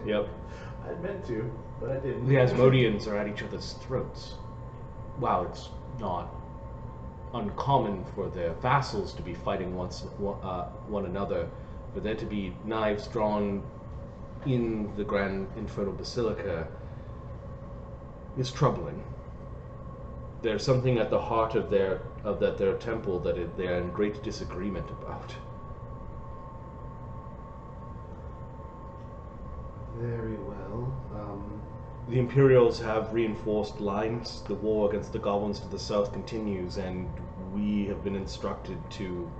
Yep. I meant to, but I didn't. The Asmodeans are at each other's throats. Wow, it's not uncommon for their vassals to be fighting one another, for there to be knives drawn in the Grand Infernal Basilica is troubling. There's something at the heart of their temple that they are in great disagreement about. Very well. The Imperials have reinforced lines. The war against the goblins to the south continues, and we have been instructed to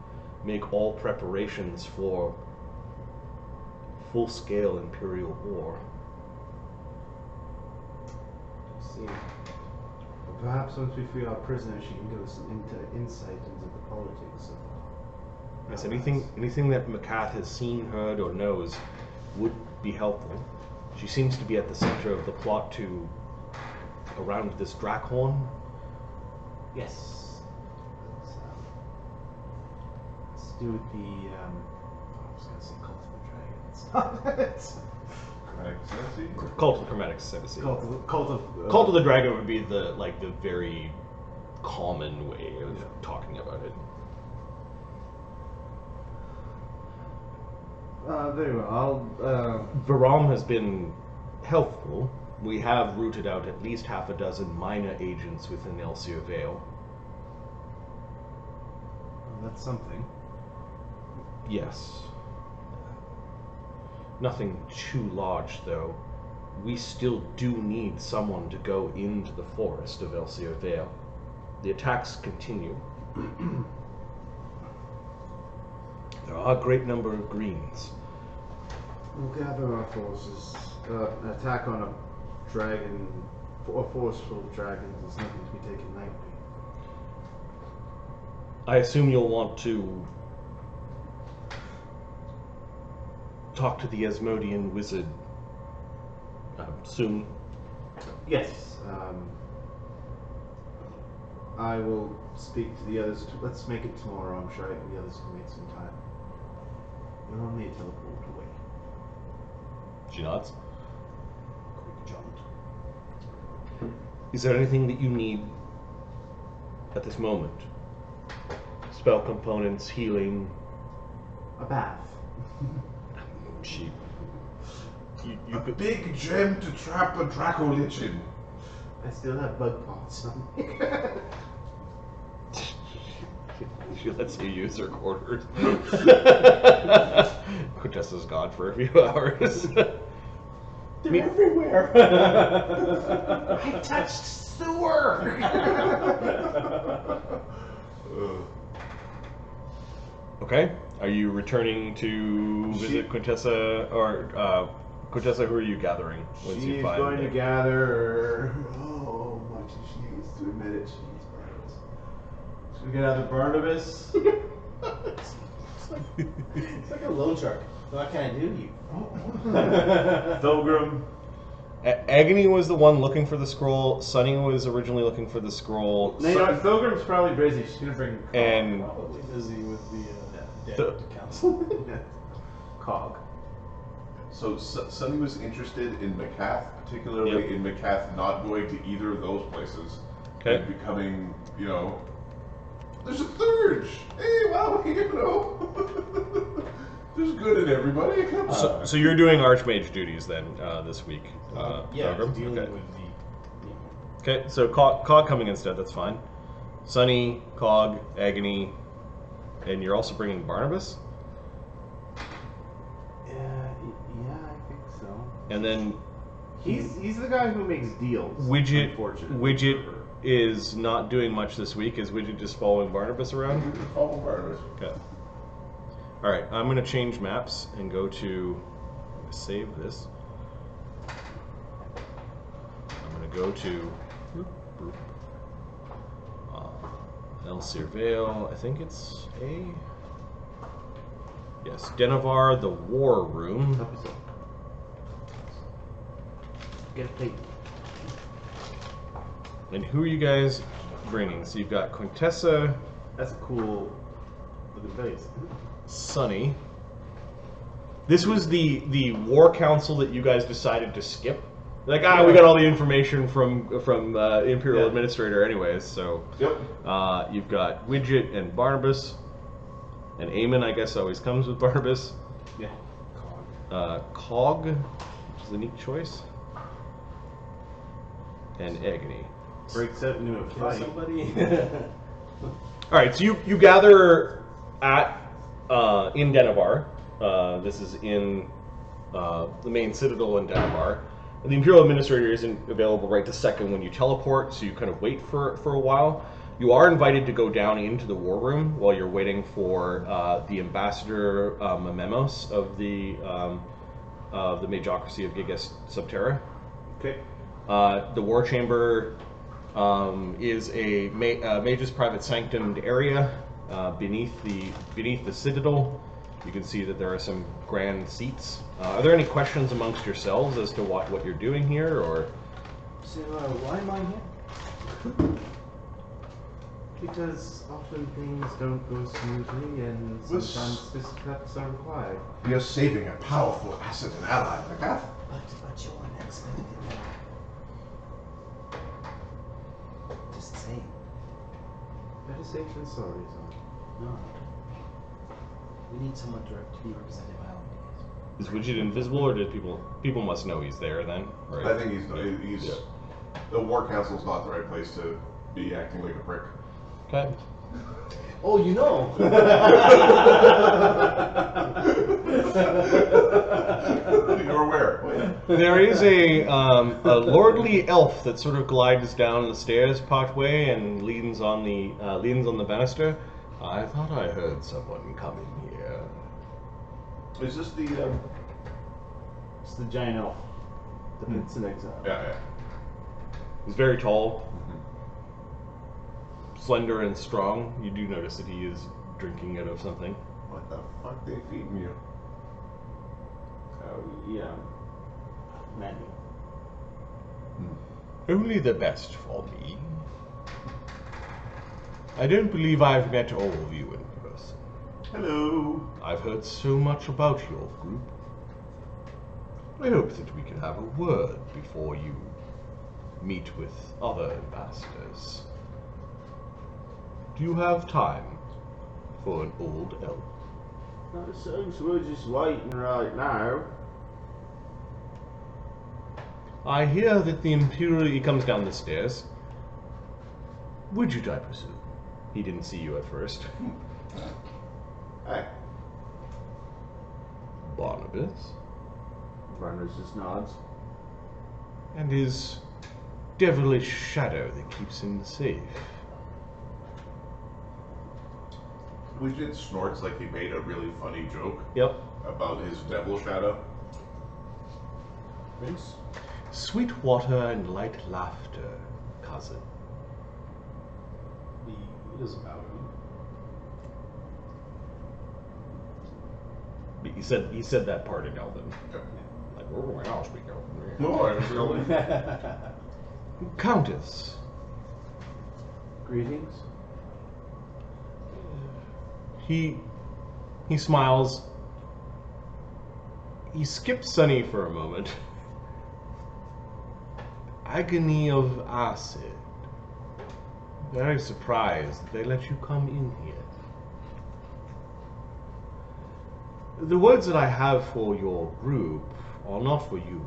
make all preparations for full-scale Imperial war. See. Perhaps once we free our prisoner, she can give us some insight into the politics of. Yes, anything that Macath has seen, heard, or knows would be helpful. She seems to be at the center of the plot to around this Drakhorn. Yes. Let's do the. I was going to say Cult of the Dragon. It's Chromatic Sensi. Cult of Chromatic Sensi. Cult of. Cult of the Dragon would be the very common way of talking about it. Very well. Varam has been helpful. We have rooted out at least half a dozen minor agents within Elsia Vale. That's something. Yes. Nothing too large, though. We still do need someone to go into the forest of Elsia Vale. The attacks continue. There are a great number of greens. We'll gather our forces. An attack on a dragon, a force full of dragons, is nothing to be taken lightly. I assume you'll want to talk to the Asmodean wizard soon. Yes. I will speak to the others. Let's make it tomorrow. I'm sure the others can make some time. You're only a teleport away. She nods. Quick jaunt. Is there anything that you need at this moment? Spell components, healing. A bath. You A could. big gem to trap a Dracolich in. I still have bug parts on me. She lets you use her quarters. Quintessa's gone for a few hours. They're everywhere. I touched sewer. Okay. Are you returning to visit Quintessa, or Quintessa? Who are you gathering once you She's find going to them? gather. Oh, much as she needs to admit it, she needs Barnabus. She's going to get either Barnabus. It's like a loan shark. What can I do? You. Thogrim Agony was the one looking for the scroll. Sunny was originally looking for the scroll. No, you know what? Thogrim's probably busy. She's gonna bring Cog. And Probably busy with the The- council. Cog. So Sonny was interested in Macath, particularly Yep. in Macath not going to either of those places. Okay. And becoming, you know, there's a third. Hey, wow, you know. There's good in everybody. Come on. So you're doing Archmage duties then this week, Yeah, Thogrim? dealing Okay. with the. Okay, so Cog coming instead, that's fine. Sunny, Cog, Agony, and you're also bringing Barnabas? Yeah, I think so. And then He's the guy who makes deals. Widget unfortunately. is not doing much this week. Is Widget just following Barnabas around? Follow Barnabas. Okay. Alright, I'm going to change maps and go to... save this. I'm going to go to... Elsir Vale, I think it's a... Yes, Denovar, the War Room. Help yourself. Get a plate. And who are you guys bringing? So you've got Quintessa, That's a cool looking face. Sunny. This was the War Council that you guys decided to skip. Like, we got all the information from Imperial Yeah. Administrator anyways, so... Yep. You've got Widget and Barnabas. And Eamon, I guess, always comes with Barnabas. Yeah. Cog, which is a neat choice. And Agony. Breaks out into a Kill fight. somebody. Alright, so you gather at in Denovar. This is in the main citadel in Denovar. The Imperial Administrator isn't available right this second when you teleport, so you kind of wait for a while. You are invited to go down into the war room while you're waiting for the Ambassador Mememos of the Mageocracy of Gigas Subterra. Okay. The War Chamber is a mage's private sanctumed area beneath the citadel. You can see that there are some grand seats. Are there any questions amongst yourselves as to what you're doing here, or? So, why am I here? Because often things don't go smoothly and This- sometimes fisticuffs are required. We are saving a powerful asset and ally, Macath. But you're unexpected. Just saying. Better safe than sorry, son. No. We need someone to be represented by all of Is Widget invisible, or did people must know he's there then? Right? I think he's Yeah. the War Council's not the right place to be acting like a prick. Okay. Oh, you know. You're aware. There is a lordly elf that sort of glides down the stairs partway and leans on the banister. I thought I heard someone coming here. Is this the? It's the giant elf. The Prince-in-Exile. Yeah. He's very tall, slender and strong. You do notice that he is drinking out of something. What the fuck they feeding you? Yeah. Manny. Only the best for me. I don't believe I've met all of you in person. Hello. I've heard so much about your group. I hope that we can have a word before you meet with other ambassadors. Do you have time for an old elf? Not so we're just waiting right now. I hear that the Imperial... He comes down the stairs. Widget, I presume. He didn't see you at first. Hi. Barnabas. Barnabas just nods. And his devilish shadow that keeps him safe. Widget snorts like he made a really funny joke Yep. about his devil shadow. Prince? Sweet water and light laughter, cousin. He doesn't bow to him. He said that part in Elven. Yep. Like I'll speak out. Countess. Greetings. He smiles. He skips Sunny for a moment. Agony of acid. Very surprised that they let you come in here. The words that I have for your group are not for you.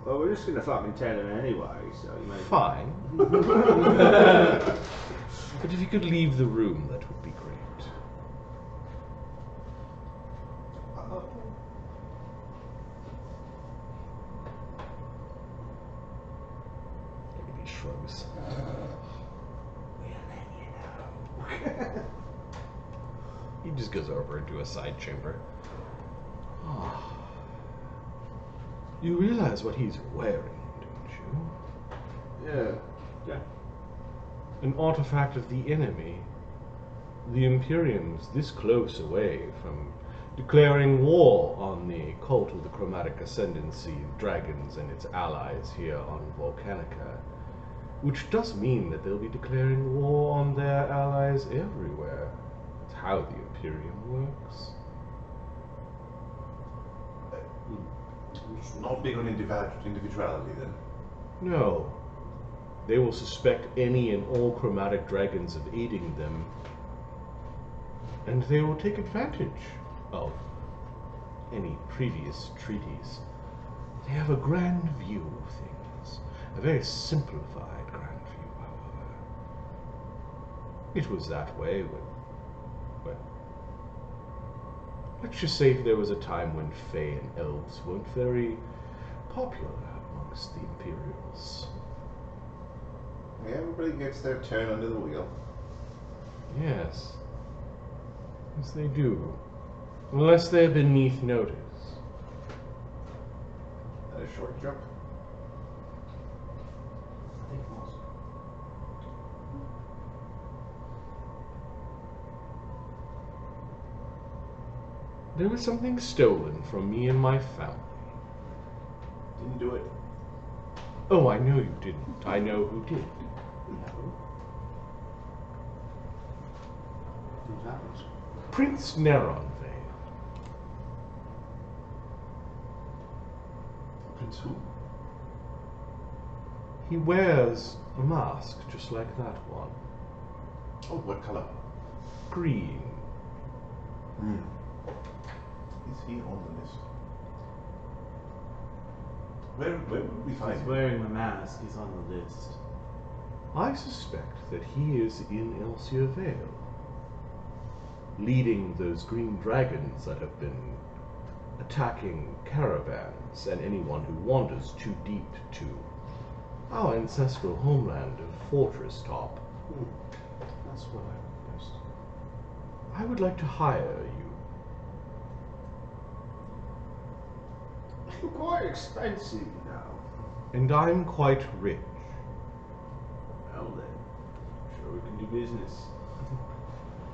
Well, we're just gonna fucking tell him anyway, so you may. Fine. But if you could leave the room, that would be great. He shrugs. He just goes over into a side chamber. Ah. You realize what he's wearing, don't you? Yeah. An artifact of the enemy. The Imperiums this close away from declaring war on the cult of the chromatic ascendancy of dragons and its allies here on Volcanica. Which does mean that they'll be declaring war on their allies everywhere. That's how the Imperium works. Not big on individuality, then. No. They will suspect any and all chromatic dragons of aiding them, and they will take advantage of any previous treaties. They have a grand view of things, a very simplified grand view, however. It was that way when, well, let's just say there was a time when Fae and Elves weren't very popular amongst the Imperials. Everybody gets their turn under the wheel. Yes. Yes, they do. Unless they're beneath notice. A short jump. I think most. There was something stolen from me and my family. Didn't do it. Oh, I know you didn't. I know who did. No. Who's that? Prince Neronvale. Prince who? He wears a mask just like that one. Oh, what color? Green. Is he on the list? Where would we find He's him? wearing the mask, he's on the list. I suspect that he is in Elsia Vale, leading those green dragons that have been attacking caravans and anyone who wanders too deep to our ancestral homeland of Fortress Top. That's what I request. I would like to hire you. You're quite expensive, you know. And I'm quite rich. Well then, I'm sure we can do business.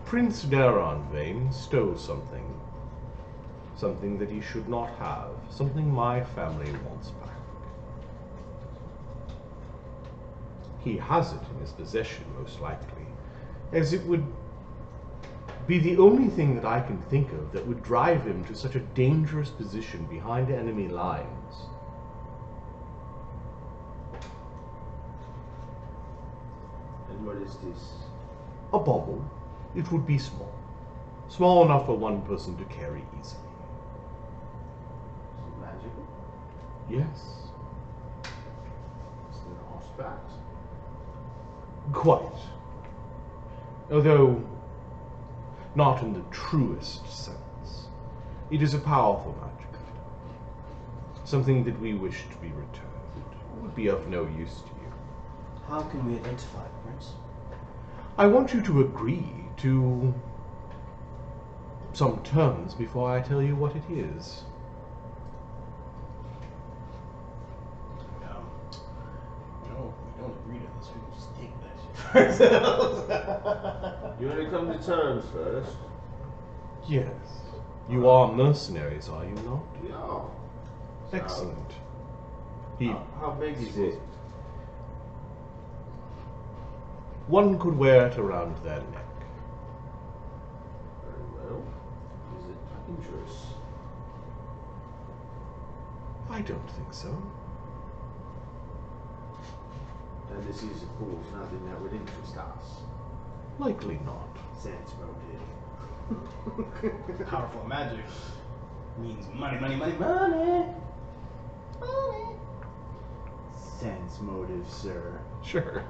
Prince Neronvane stole something. Something that he should not have. Something my family wants back. He has it in his possession, most likely, as it would be the only thing that I can think of that would drive him to such a dangerous position behind enemy lines. And what is this? A bauble. It would be small. Small enough for one person to carry easily. Is it magical? Yes. Is it an artifact? Quite. Although, not in the truest sense. It is a powerful magic. Something that we wish to be returned. It would be of no use to you. How can we identify it, Prince? I want you to agree to some terms before I tell you what it is. No, we don't agree to this. We just take that shit for ourselves. You want to come to terms first? Yes. You are mercenaries, are you not? Yeah. Excellent. How big is it? One could wear it around their neck. Very well. Is it dangerous? I don't think so. And this is, of course, nothing that would interest us. Likely not. Sense motive. Powerful magic means money, money, money, money. Money. Sense motive, sir. Sure.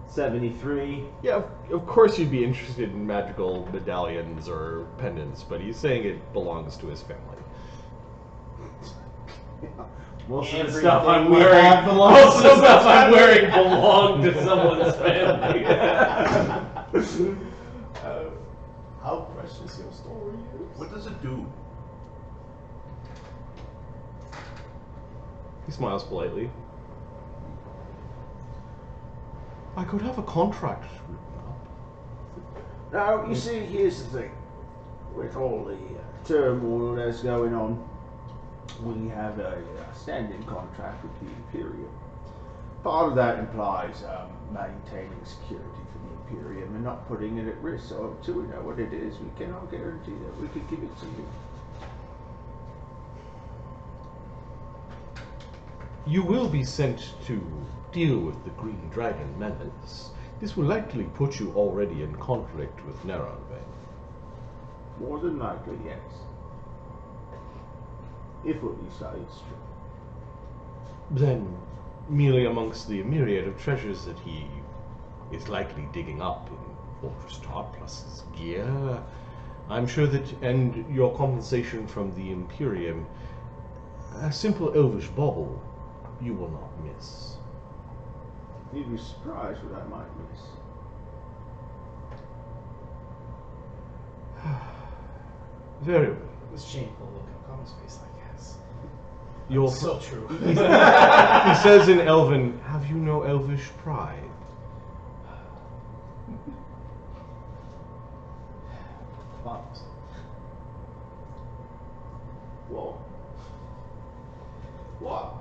$73. Yeah, of course you'd be interested in magical medallions or pendants, but he's saying it belongs to his family. Most of the Everything stuff I'm we wearing, have belongs most of to the stuff I'm someone's wearing belong to someone's family. How precious your story is. What does it do? He smiles politely. I could have a contract written up. Now, you see, here's the thing. With all the turmoil that's going on, we have a standing contract with the Imperial. Part of that implies maintaining security for the Imperium and not putting it at risk. So until we know what it is, we cannot guarantee that we could give it to you. You will be sent to deal with the Green Dragon menace. This will likely put you already in conflict with Neranve. More than likely, yes. If what you say is true. Then, merely amongst the myriad of treasures that he is likely digging up in Fortress Top, plus his gear, I'm sure that, and your compensation from the Imperium, a simple elvish bauble you will not miss. You'd be surprised what I might miss. Very well. This shameful look on Comm's face, I guess. Your So true. He says in Elven, have you no elvish pride? Barnabus. Whoa. What?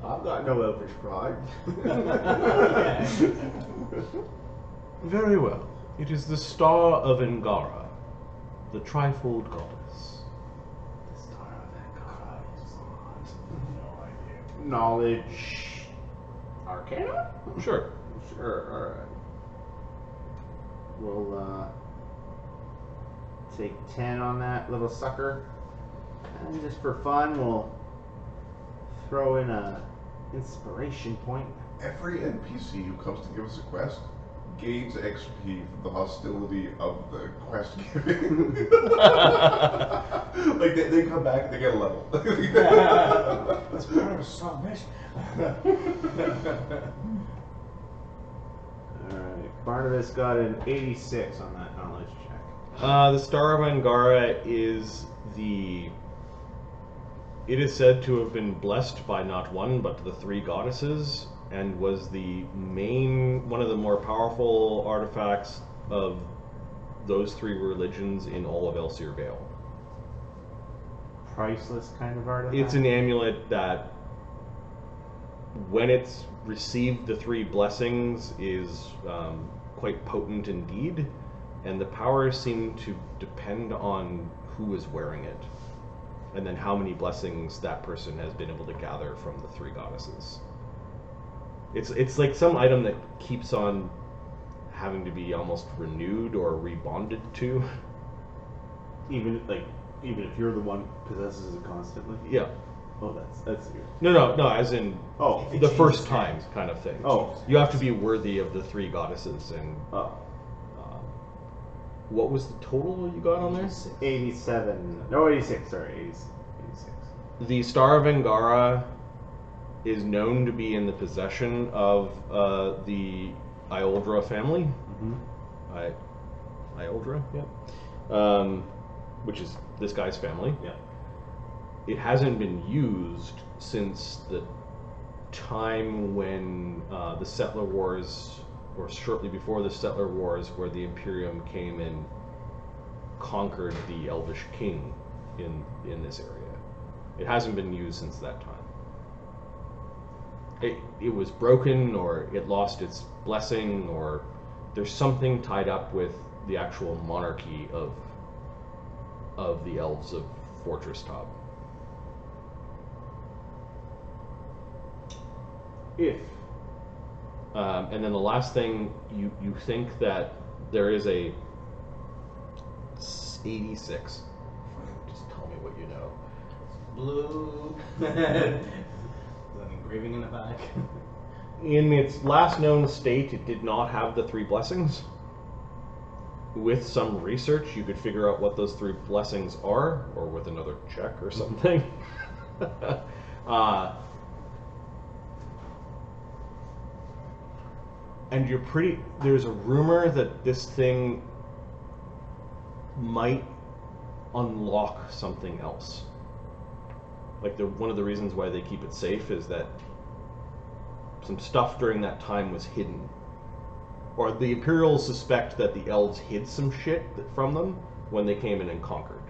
I've got no elvish pride. Very well. It is the Star of Angara, the trifold goddess. The Star of Angara is no idea. Knowledge. Arcana? Sure. Sure, alright. We'll take 10 on that little sucker. And just for fun, we'll throw in a inspiration point. Every NPC who comes to give us a quest gains XP from the hostility of the quest giving. Like they come back and they get a level. That's part of a strong mission. Alright, Barnabus got an 86 on that knowledge check. The Star of Angara is it is said to have been blessed by not one, but the three goddesses, and was one of the more powerful artifacts of those three religions in all of Elsir Vale. Priceless kind of artifact? It's an amulet that, when it's received the three blessings, is quite potent indeed, and the powers seem to depend on who is wearing it, and then how many blessings that person has been able to gather from the three goddesses. It's like some item that keeps on having to be almost renewed or rebonded to. Even if you're the one who possesses it constantly? Yeah. Oh, that's weird. No, as in Oh. the first time kind of thing. Oh. You have to be worthy of the three goddesses, and Oh. what was the total you got on there? 87. No, 86, sorry. 86. The Star of Angara is known to be in the possession of the Ioldra family. Mm-hmm. Ioldra, yeah. Which is this guy's family. Yeah. It hasn't been used since the time when the settler wars or shortly before the Settler Wars, where the Imperium came and conquered the Elvish king in this area. It hasn't been used since that time. It was broken, or it lost its blessing, or there's something tied up with the actual monarchy of the elves of Fortress Top. If. And then the last thing, you think that there is a 86. Just tell me what you know. Blue. An engraving in the back. In its last known state, it did not have the 3 blessings. With some research, you could figure out what those 3 blessings are, or with another check or something. And there's a rumor that this thing might unlock something else. Like one of the reasons why they keep it safe is that some stuff during that time was hidden. Or the Imperials suspect that the elves hid some shit from them when they came in and conquered.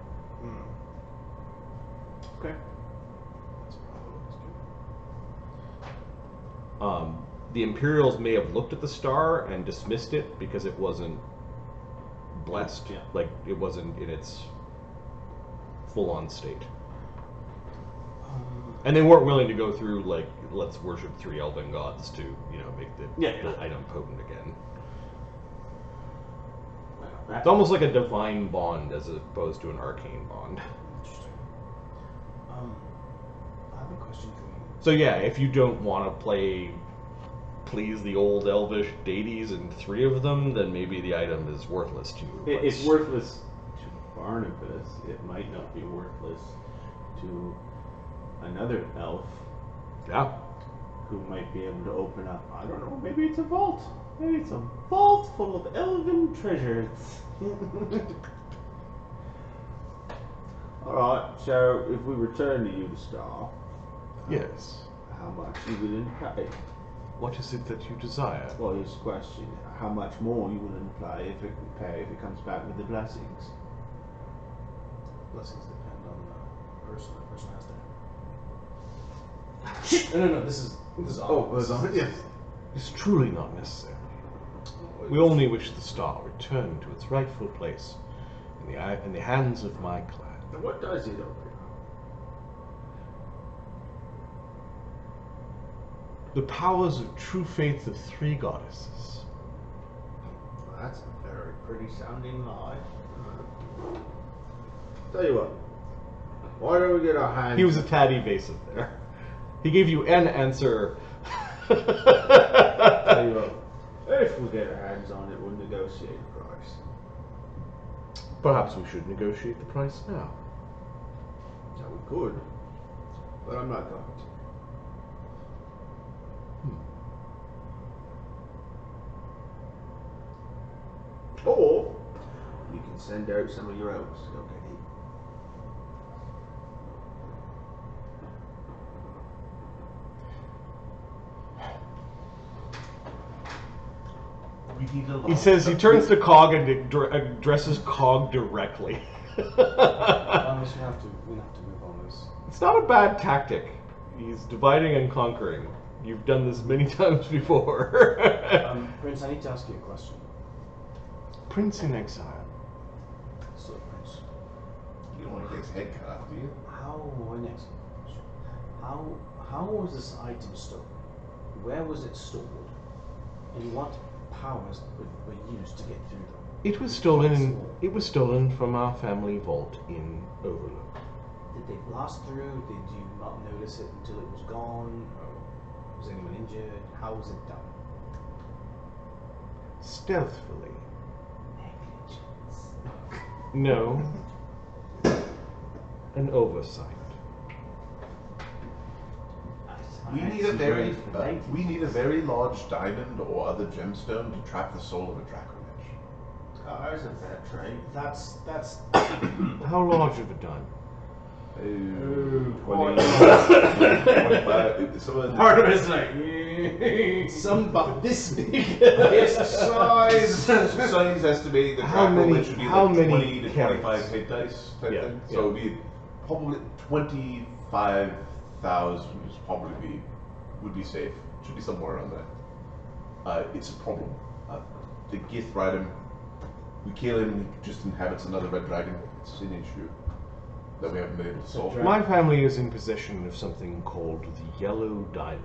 Okay. The Imperials may have looked at the star and dismissed it because it wasn't blessed. Yeah. Like, it wasn't in its full-on state. And they weren't willing to go through, like, let's worship 3 elven gods to, make the item potent again. It's almost like a divine bond as opposed to an arcane bond. Interesting. I have a question for you. So yeah, if you don't want to please the old elvish deities and 3 of them, then maybe the item is worthless to you. It's worthless to Barnabus. It might not be worthless to another elf. Yeah. Who might be able to open up, I don't know, maybe it's a vault. Maybe it's a vault full of elven treasures. Alright, so if we return to you, the star. Yes. How much are you willing to pay? What is it that you desire? Well, here's the question. How much more are you willing to pay if it comes back with the blessings? Blessings depend on the person. The person has to. No. This is. Yes. It's truly not necessary. We only wish the star returned to its rightful place in the hands of my clan. And what does it open? The powers of true faith of 3 goddesses. Well, that's a very pretty sounding lie. Tell you what. Why don't we get our hands... He was a tad evasive there. He gave you an answer. Tell you what. If we get our hands on it, we'll negotiate the price. Perhaps we should negotiate the price now. Now we could, but I'm not going to. Or you can send out some of your elves to go get it. We need a lot. He says he turns to Cog and addresses Cog directly. We have to move on this. It's not a bad tactic. He's dividing and conquering. You've done this many times before. Prince, I need to ask you a question. Prince-in-Exile. So, Prince, You don't want to get his head cut off, do you? how was this item stolen? Where was it stored? And what powers were used to get through them? It was stolen. It was stolen from our family vault in Overlook. Did they blast through? Did you not notice it until it was gone? Or was anyone injured? How was it done? Stealthily. Negligence. No. An oversight. We need a very large diamond or other gemstone to trap the soul of a Draco Lich. There's a fair trade. That's How large of a diamond? 20, boy. 25. Some of the Barnabus like, Some about this big. this size. Sonny's estimating the How grapple many- should be how like many 20 to 25 carats? hit dice type Yeah, thing. yeah. So it'd be probably 25,000 would be safe. Should be somewhere around that. It's a problem. The Gith ride him. We kill him. He just inhabits another red dragon. It's an issue that we haven't been able to solve. My family is in possession of something called the Yellow Diamond.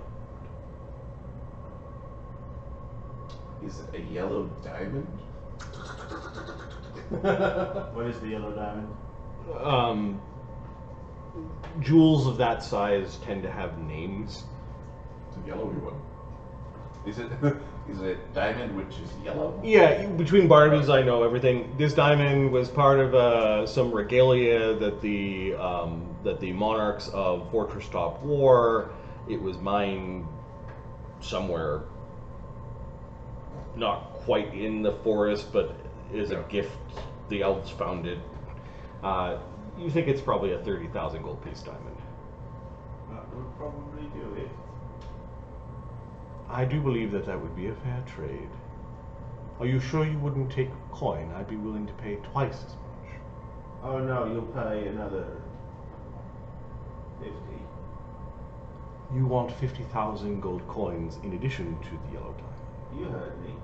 Is it a yellow diamond? What is the yellow diamond? Jewels of that size tend to have names. It's a yellowy one. Is it? Is it diamond which is yellow? Yeah, between Barnabus, I know everything. This diamond was part of some regalia that the monarchs of Fortress Top wore. It was mined somewhere, not quite in the forest, but is a gift. The elves found it. You think it's probably a 30,000 gold piece diamond? That would probably do it. I do believe that that would be a fair trade. Are you sure you wouldn't take a coin? I'd be willing to pay twice as much. Oh no, you'll pay another 50. You want 50,000 gold coins in addition to the yellow diamond. You heard me.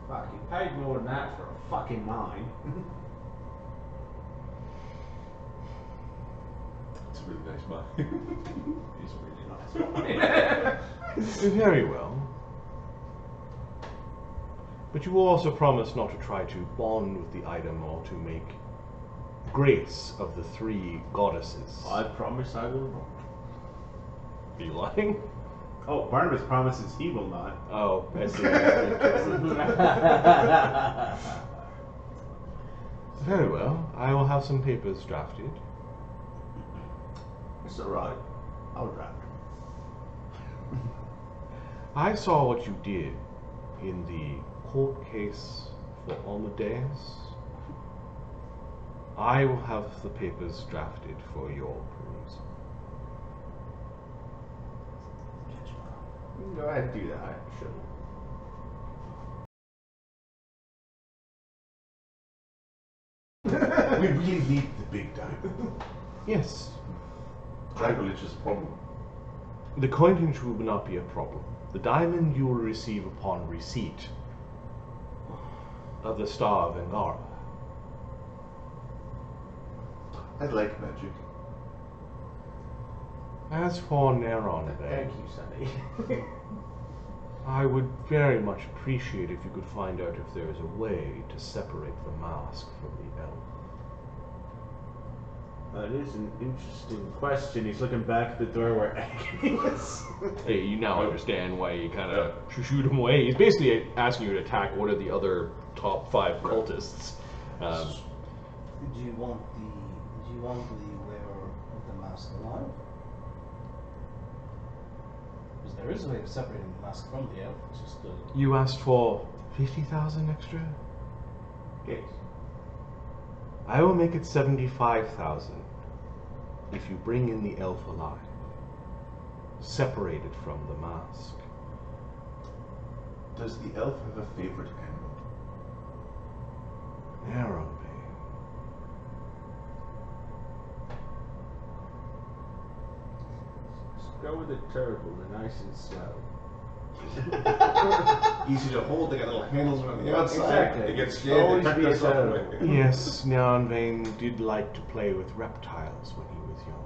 Fuck, you paid more than that for a fucking mine. It's a really nice mine. It's a really nice mine. Very well. But you will also promise not to try to bond with the item or to make grace of the three goddesses. I promise I will not. Are you lying? Oh, Barnabas promises he will not. Oh, I see. Very well. I will have some papers drafted. It's alright. I'll draft. I saw what you did in the court case for Amadeus. I will have the papers drafted for your perusal. You can go ahead and do that, sure. We really need the big diamond. Yes, Dragolich is a problem. the coinage will not be a problem. The diamond you will receive upon receipt of the Star of Angara. I like magic. As for Neron, then, Thank you, Sonny. I would very much appreciate if you could find out if there is a way to separate the mask from the elf. That is an interesting question. He's looking back at the door where Agony was. Hey, you now understand why you kind of shoot him away. He's basically asking you to attack one of the other top 5 cultists. Did you want the wearer of the mask alive? Because there is a way of separating the mask from the elf. It's just You asked for 50,000 extra? Yes. I will make it 75,000 if you bring in the elf alive, separated from the mask. Does the elf have a favorite animal? Narrowbane. Just go with the turtle, they're nice and slow. Easy to hold, they got little handles around the outside. Exactly. They get scared, Always they tuck be a themselves turtle. away. Yes, Narrowbane did like to play with reptiles when he was young.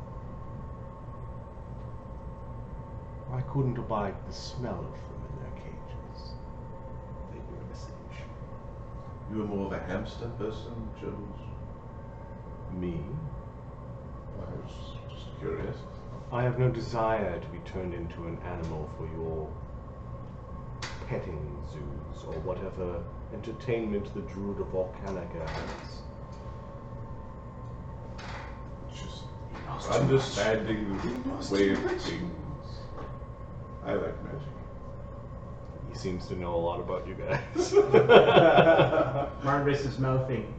I couldn't abide the smell of them in their cages. They were a message. You were more of a hamster person, Jones? Me? I was just curious. I have no desire to be turned into an animal for your petting zoos or whatever entertainment the Druid of Volcanica has. Just understanding the way of things. I like magic. You seems to know a lot about you guys. Barnabus is mouthing.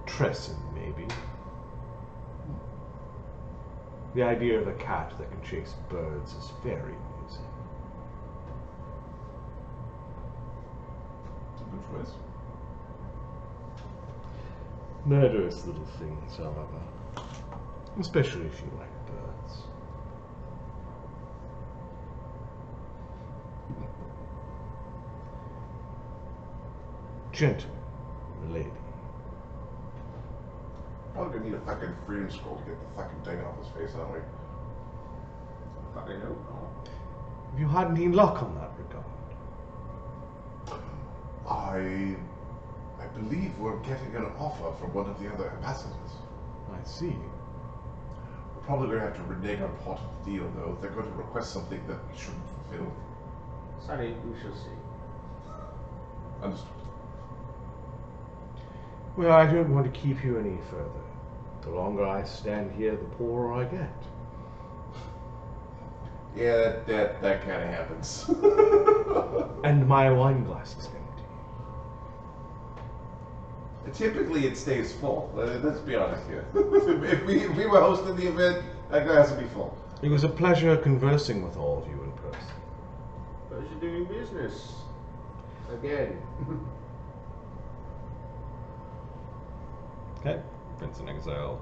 Tresson, maybe. The idea of a cat that can chase birds is very amusing. It's a good choice. Murderous little things, however. Especially if you like birds. Gentlemen, lady. Probably gonna need a fucking freedom scroll to get the fucking thing off his face, aren't we? Fucking hope not. Have you had any luck on that regard? I believe we're getting an offer from one of the other ambassadors. I see. We're probably going to have to renege on part of the deal, though. They're going to request something that we shouldn't fulfill. Sorry, we shall see. Understood. Well, I don't want to keep you any further. The longer I stand here, the poorer I get. Yeah, that kind of happens. And my wine glass is empty. Typically, it stays full. Let's be honest here. if we were hosting the event, that glass would be full. It was a pleasure conversing with all of you in person. Pleasure doing business. Again. Okay, Prince-in-Exile.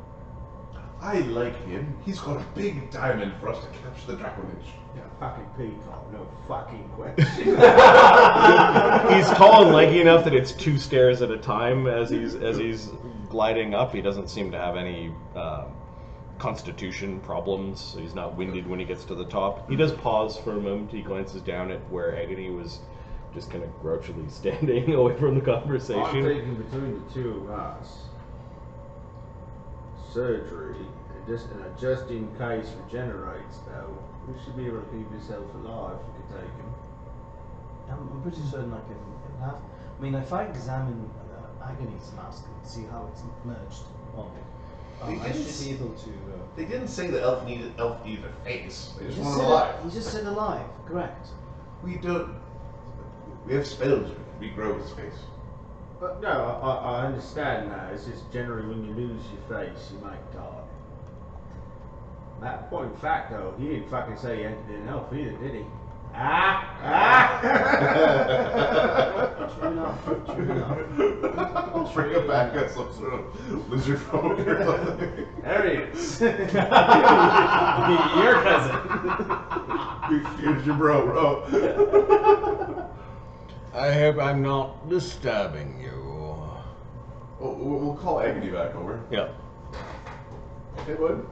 I like him. He's got a big diamond for us to catch the Draconage. Yeah, fucking peacock, no fucking question. He's tall and leggy enough that it's 2 stairs at a time as he's gliding up. He doesn't seem to have any constitution problems, so he's not winded when he gets to the top. He does pause for a moment. He glances down at where Agony was just kind of grouchily standing away from the conversation. I'm thinking between the two of us. Surgery, just in case regenerates though, we should be able to keep yourself alive if we could take him. I'm pretty certain I can have. I mean, if I examine Agony's mask and see how it's merged on it, I should be able to. They didn't say the elf needed a face. They just wanted said alive. He just said alive, correct. We don't. We have spells. We grow his face. But no, I understand that. It's just generally when you lose your face, you might die. That point in fact though, he didn't fucking say anything else either, did he? True enough. I'll bring it back as some sort of lizard folk or something. There he is. Your cousin. Here's your bro. I hope I'm not disturbing you. We'll call Agony back over. Yeah. Hey, bud.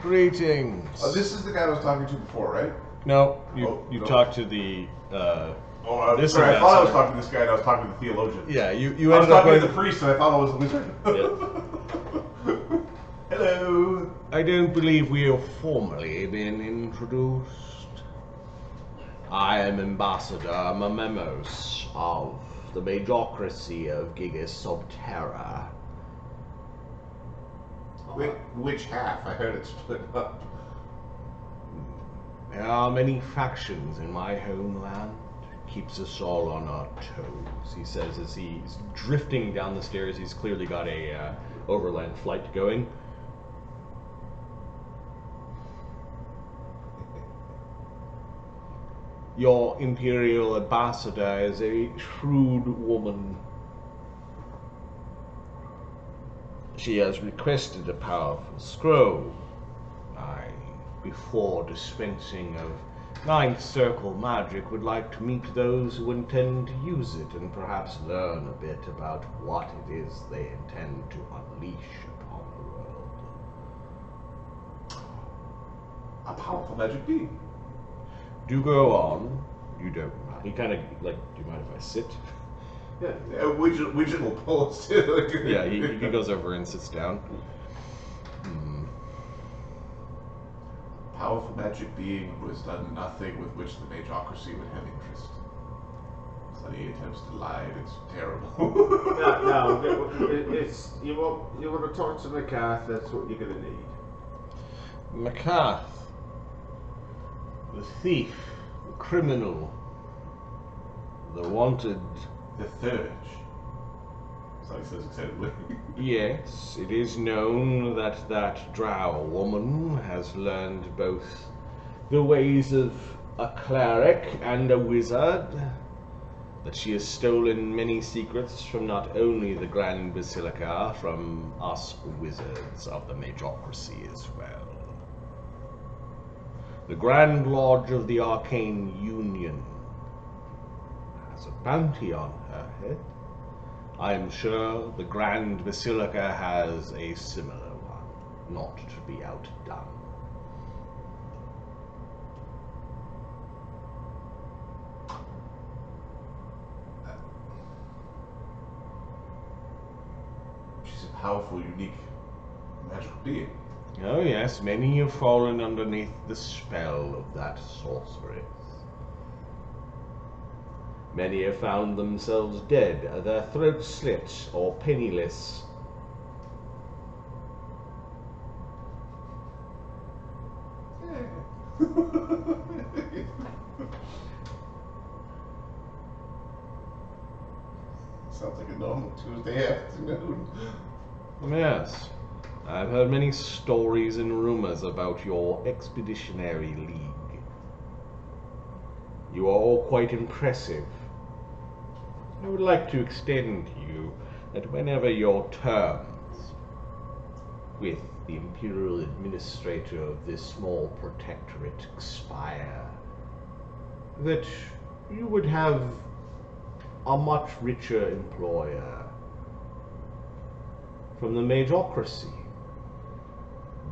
Greetings. This is the guy I was talking to before, right? No, you no. talked to the. This sorry, I is thought I was that, talking to this guy and I was talking to the theologian. Yeah, you I was ended up talking with. to the priest and I thought I was the wizard. Hello. I don't believe we have formally been introduced. I am Ambassador Mamemos of the Mageocracy of Gigas Subterra. Which half? I heard it split up. There are many factions in my homeland. Keeps us all on our toes, he says as he's drifting down the stairs. He's clearly got a overland flight going. Your Imperial ambassador is a shrewd woman. She has requested a powerful scroll. Before dispensing of Ninth Circle magic, would like to meet those who intend to use it and perhaps learn a bit about what it is they intend to unleash upon the world. A powerful magic being. Do go on. You don't mind. He kind of like, do you mind if I sit? Yeah, Widget will pull us too. Yeah, he goes over and sits down. Powerful magic being who has done nothing with which the Mageocracy would have interest. Sonny attempts to lie, and it's terrible. No, it's you want to talk to McCath. That's what you're gonna need. Macath, the thief, the criminal, the wanted. The third. Sonny says excitedly. Yes, it is known that that drow woman has learned both the ways of a cleric and a wizard, that she has stolen many secrets from not only the Grand Basilica, from us wizards of the Mageocracy as well. The Grand Lodge of the Arcane Union has a bounty on her head. I am sure the Grand Basilica has a similar one, not to be outdone. She's a powerful, unique, magical being. Oh yes, many have fallen underneath the spell of that sorceress. Many have found themselves dead, their throats slit, or penniless. Sounds like a normal Tuesday afternoon. Yes, I've heard many stories and rumors about your Expeditionary League. You are all quite impressive. I would like to extend to you that whenever your terms with the Imperial Administrator of this small protectorate expire, that you would have a much richer employer from the Mageocracy.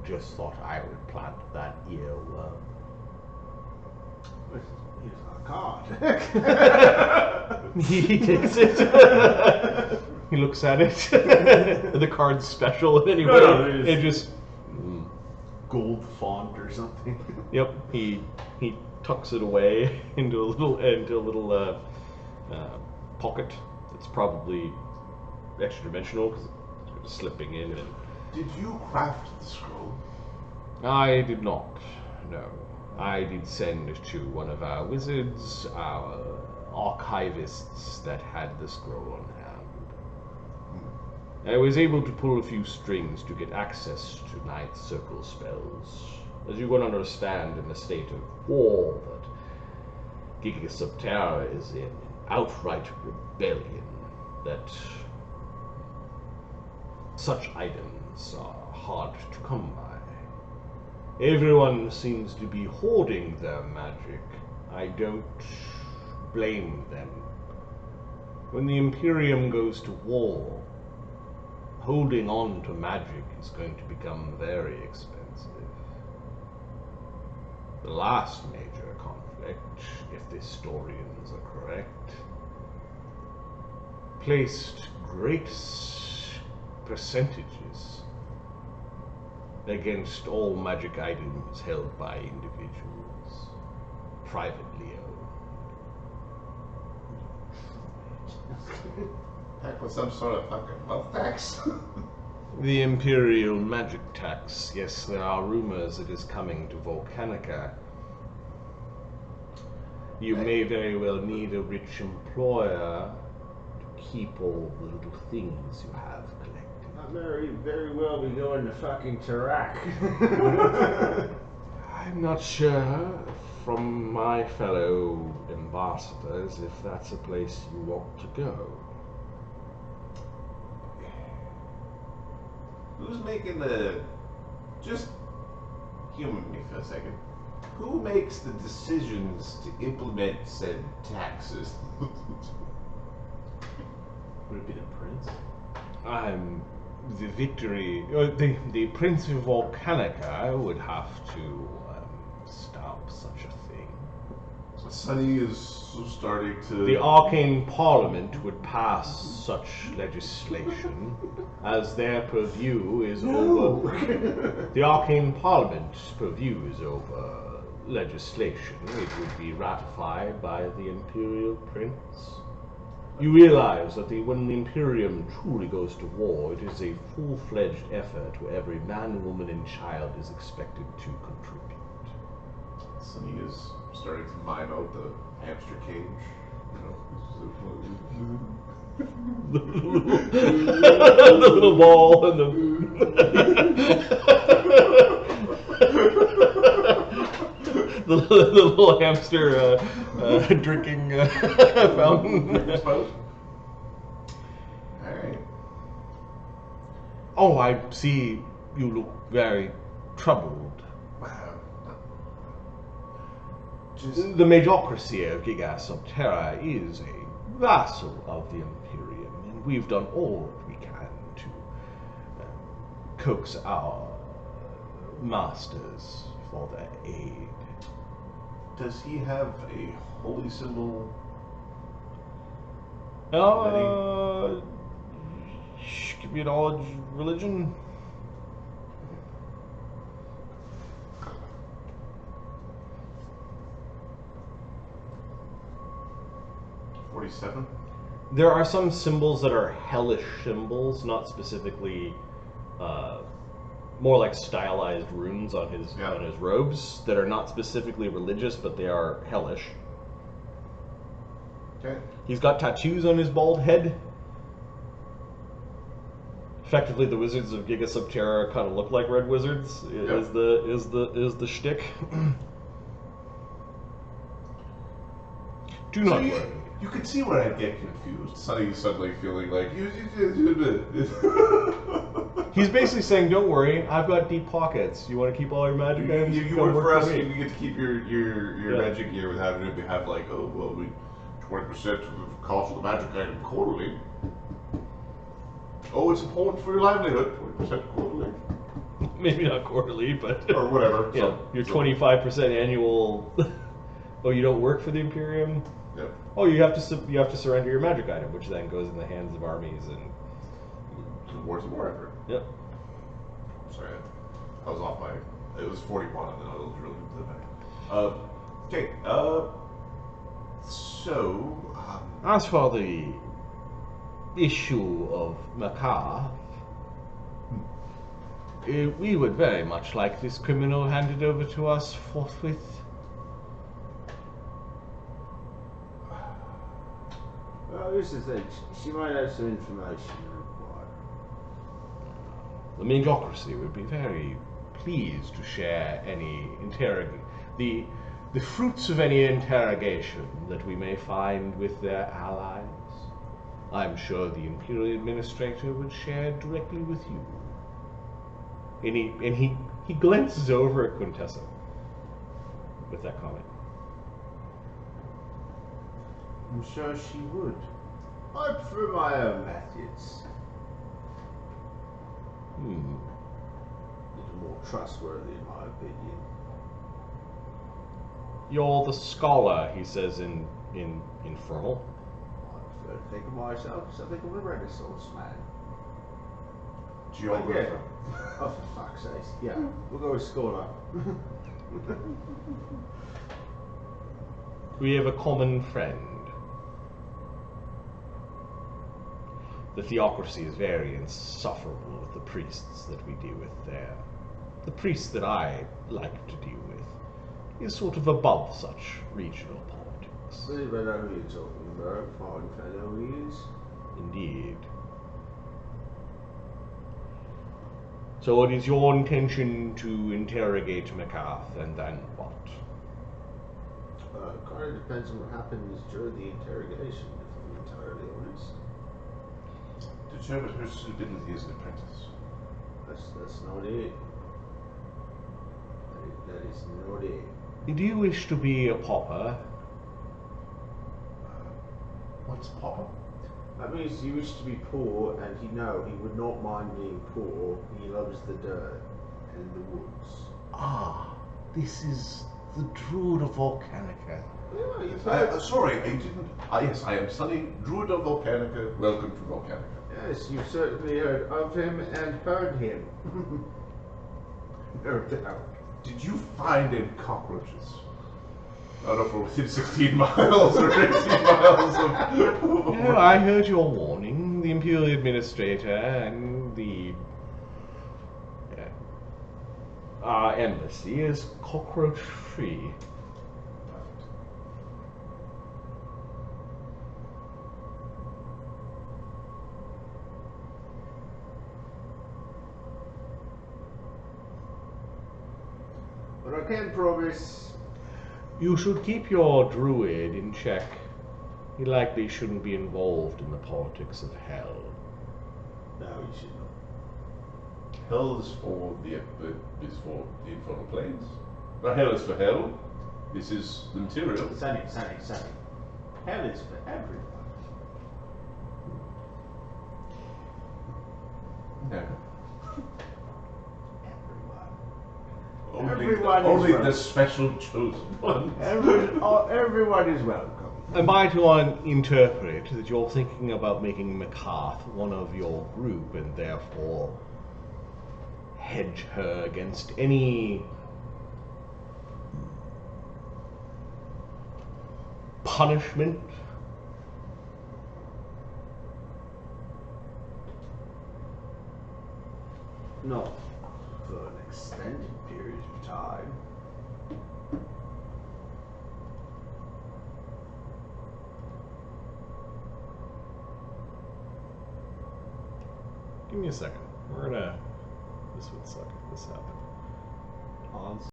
Just thought I would plant that earworm. Here's our card. He takes it. He looks at it. The card's special in any way. No, it just. Gold font or something. Yep. He tucks it away into a little pocket. It's probably extra dimensional because it's slipping in. And Did you craft the scroll? I did not. No. I did send to one of our wizards, our archivists that had the scroll on hand. I was able to pull a few strings to get access to Ninth Circle spells. As you can understand, in a state of war that Gigas Subterra is in outright rebellion, that such items are hard to come by. Everyone seems to be hoarding their magic. I don't blame them. When the Imperium goes to war, holding on to magic is going to become very expensive. The last major conflict, if the historians are correct, placed great percentages against all magic items held by individuals, privately owned. Heck, with some sort of fucking wealth tax. The Imperial magic tax. Yes, there are rumors it is coming to Volcanica. You may very well need a rich employer to keep all the little things you have collected. Not very well be going to fucking Tarak. I'm not sure from my fellow ambassadors if that's a place you want to go. Who's making the... Just humor me for a second. Who makes the decisions to implement said taxes? Would it be the prince? The Prince of Volcanica would have to stop such a thing. Sonny is starting to... The Arcane Parliament would pass such legislation as their purview is over. The Arcane Parliament's purview is over legislation. It would be ratified by the Imperial Prince. You realize that when the Imperium truly goes to war, it is a full-fledged effort where every man, woman, and child is expected to contribute. Sonny is starting to mime out the hamster cage. The little ball and the little hamster drinking fountain. Alright. Oh, I see you look very troubled. The Mageocracy of Gigas Subterra is a vassal of the Imperium, and we've done all that we can to coax our masters for their aid. Does he have a holy symbol? Give me a knowledge religion. 47. There are some symbols that are hellish symbols, not specifically, more like stylized runes on his robes that are not specifically religious, but they are hellish. Okay. He's got tattoos on his bald head. Effectively, the wizards of Gigas Subterra kind of look like red wizards. Is the shtick? Do not worry. You could see where I'd get confused. Sonny suddenly feeling like He's basically saying, "Don't worry, I've got deep pockets. You want to keep all your magic items? You Come work for us. me." You get to keep your magic gear without having to have like, oh well, we 20% of the cost of the magic item quarterly. Oh, it's important for your livelihood. 20% quarterly. Maybe not quarterly, but or whatever. Yeah, your 25% annual. Oh, you don't work for the Imperium? Yep. Oh, you have to surrender your magic item, which then goes in the hands of armies and towards the war effort. Yep. Sorry, I was off my. It was 41, and then I was really good back. Okay. So. As for the issue of Macabre, we would very much like this criminal handed over to us forthwith. Well, this is the thing. She might have some information to require. The Mageocracy would be very pleased to share any the fruits of any interrogation that we may find with their allies. I'm sure the Imperial Administrator would share directly with you. And he glances over at Quintessa with that comment. I'm sure she would. I prefer my own methods. A little more trustworthy, in my opinion. You're the scholar, he says in Infernal. I prefer to think of myself as something of a Renaissance man. Geographer. Yeah. Oh, for fuck's sake. Yeah, we'll go with scholar. We have a common friend. The theocracy is very insufferable with the priests that we deal with there. The priest that I like to deal with is sort of above such regional politics. Really better who you're talking about. Fine fellow he is. Indeed. So it is your intention to interrogate McCarth, and then what? Kind of depends on what happens during the interrogation, if I'm entirely honest. Determine her suitability as an apprentice. That's not it. That is not it. Do you wish to be a pauper? What's Papa? That means you wish to be poor, and he would not mind being poor. He loves the dirt and the woods. Ah, this is the Druid of Volcanica. Sorry, I didn't. Yes, I am Sonny, Druid of Volcanica. Welcome to Volcanica. Yes, you've certainly heard of him and heard him. No doubt. Did you find any cockroaches? Not if we're within 16 miles or 18 miles of. No, I heard your warning. The Imperial Administrator and the our embassy is cockroach-free. But I can promise. You should keep your druid in check. He likely shouldn't be involved in the politics of hell. No, you should not. Hell is for the infernal planes. Not hell is for hell. This is the material. Sunny. Hell is for everyone. No. Everyone is only welcome. the special chosen ones. Everyone is welcome. Am I to interpret that you're thinking about making McCarth one of your group and therefore hedge her against any punishment? Not for an extended period of time. Give me a second. This would suck if this happened. Pause.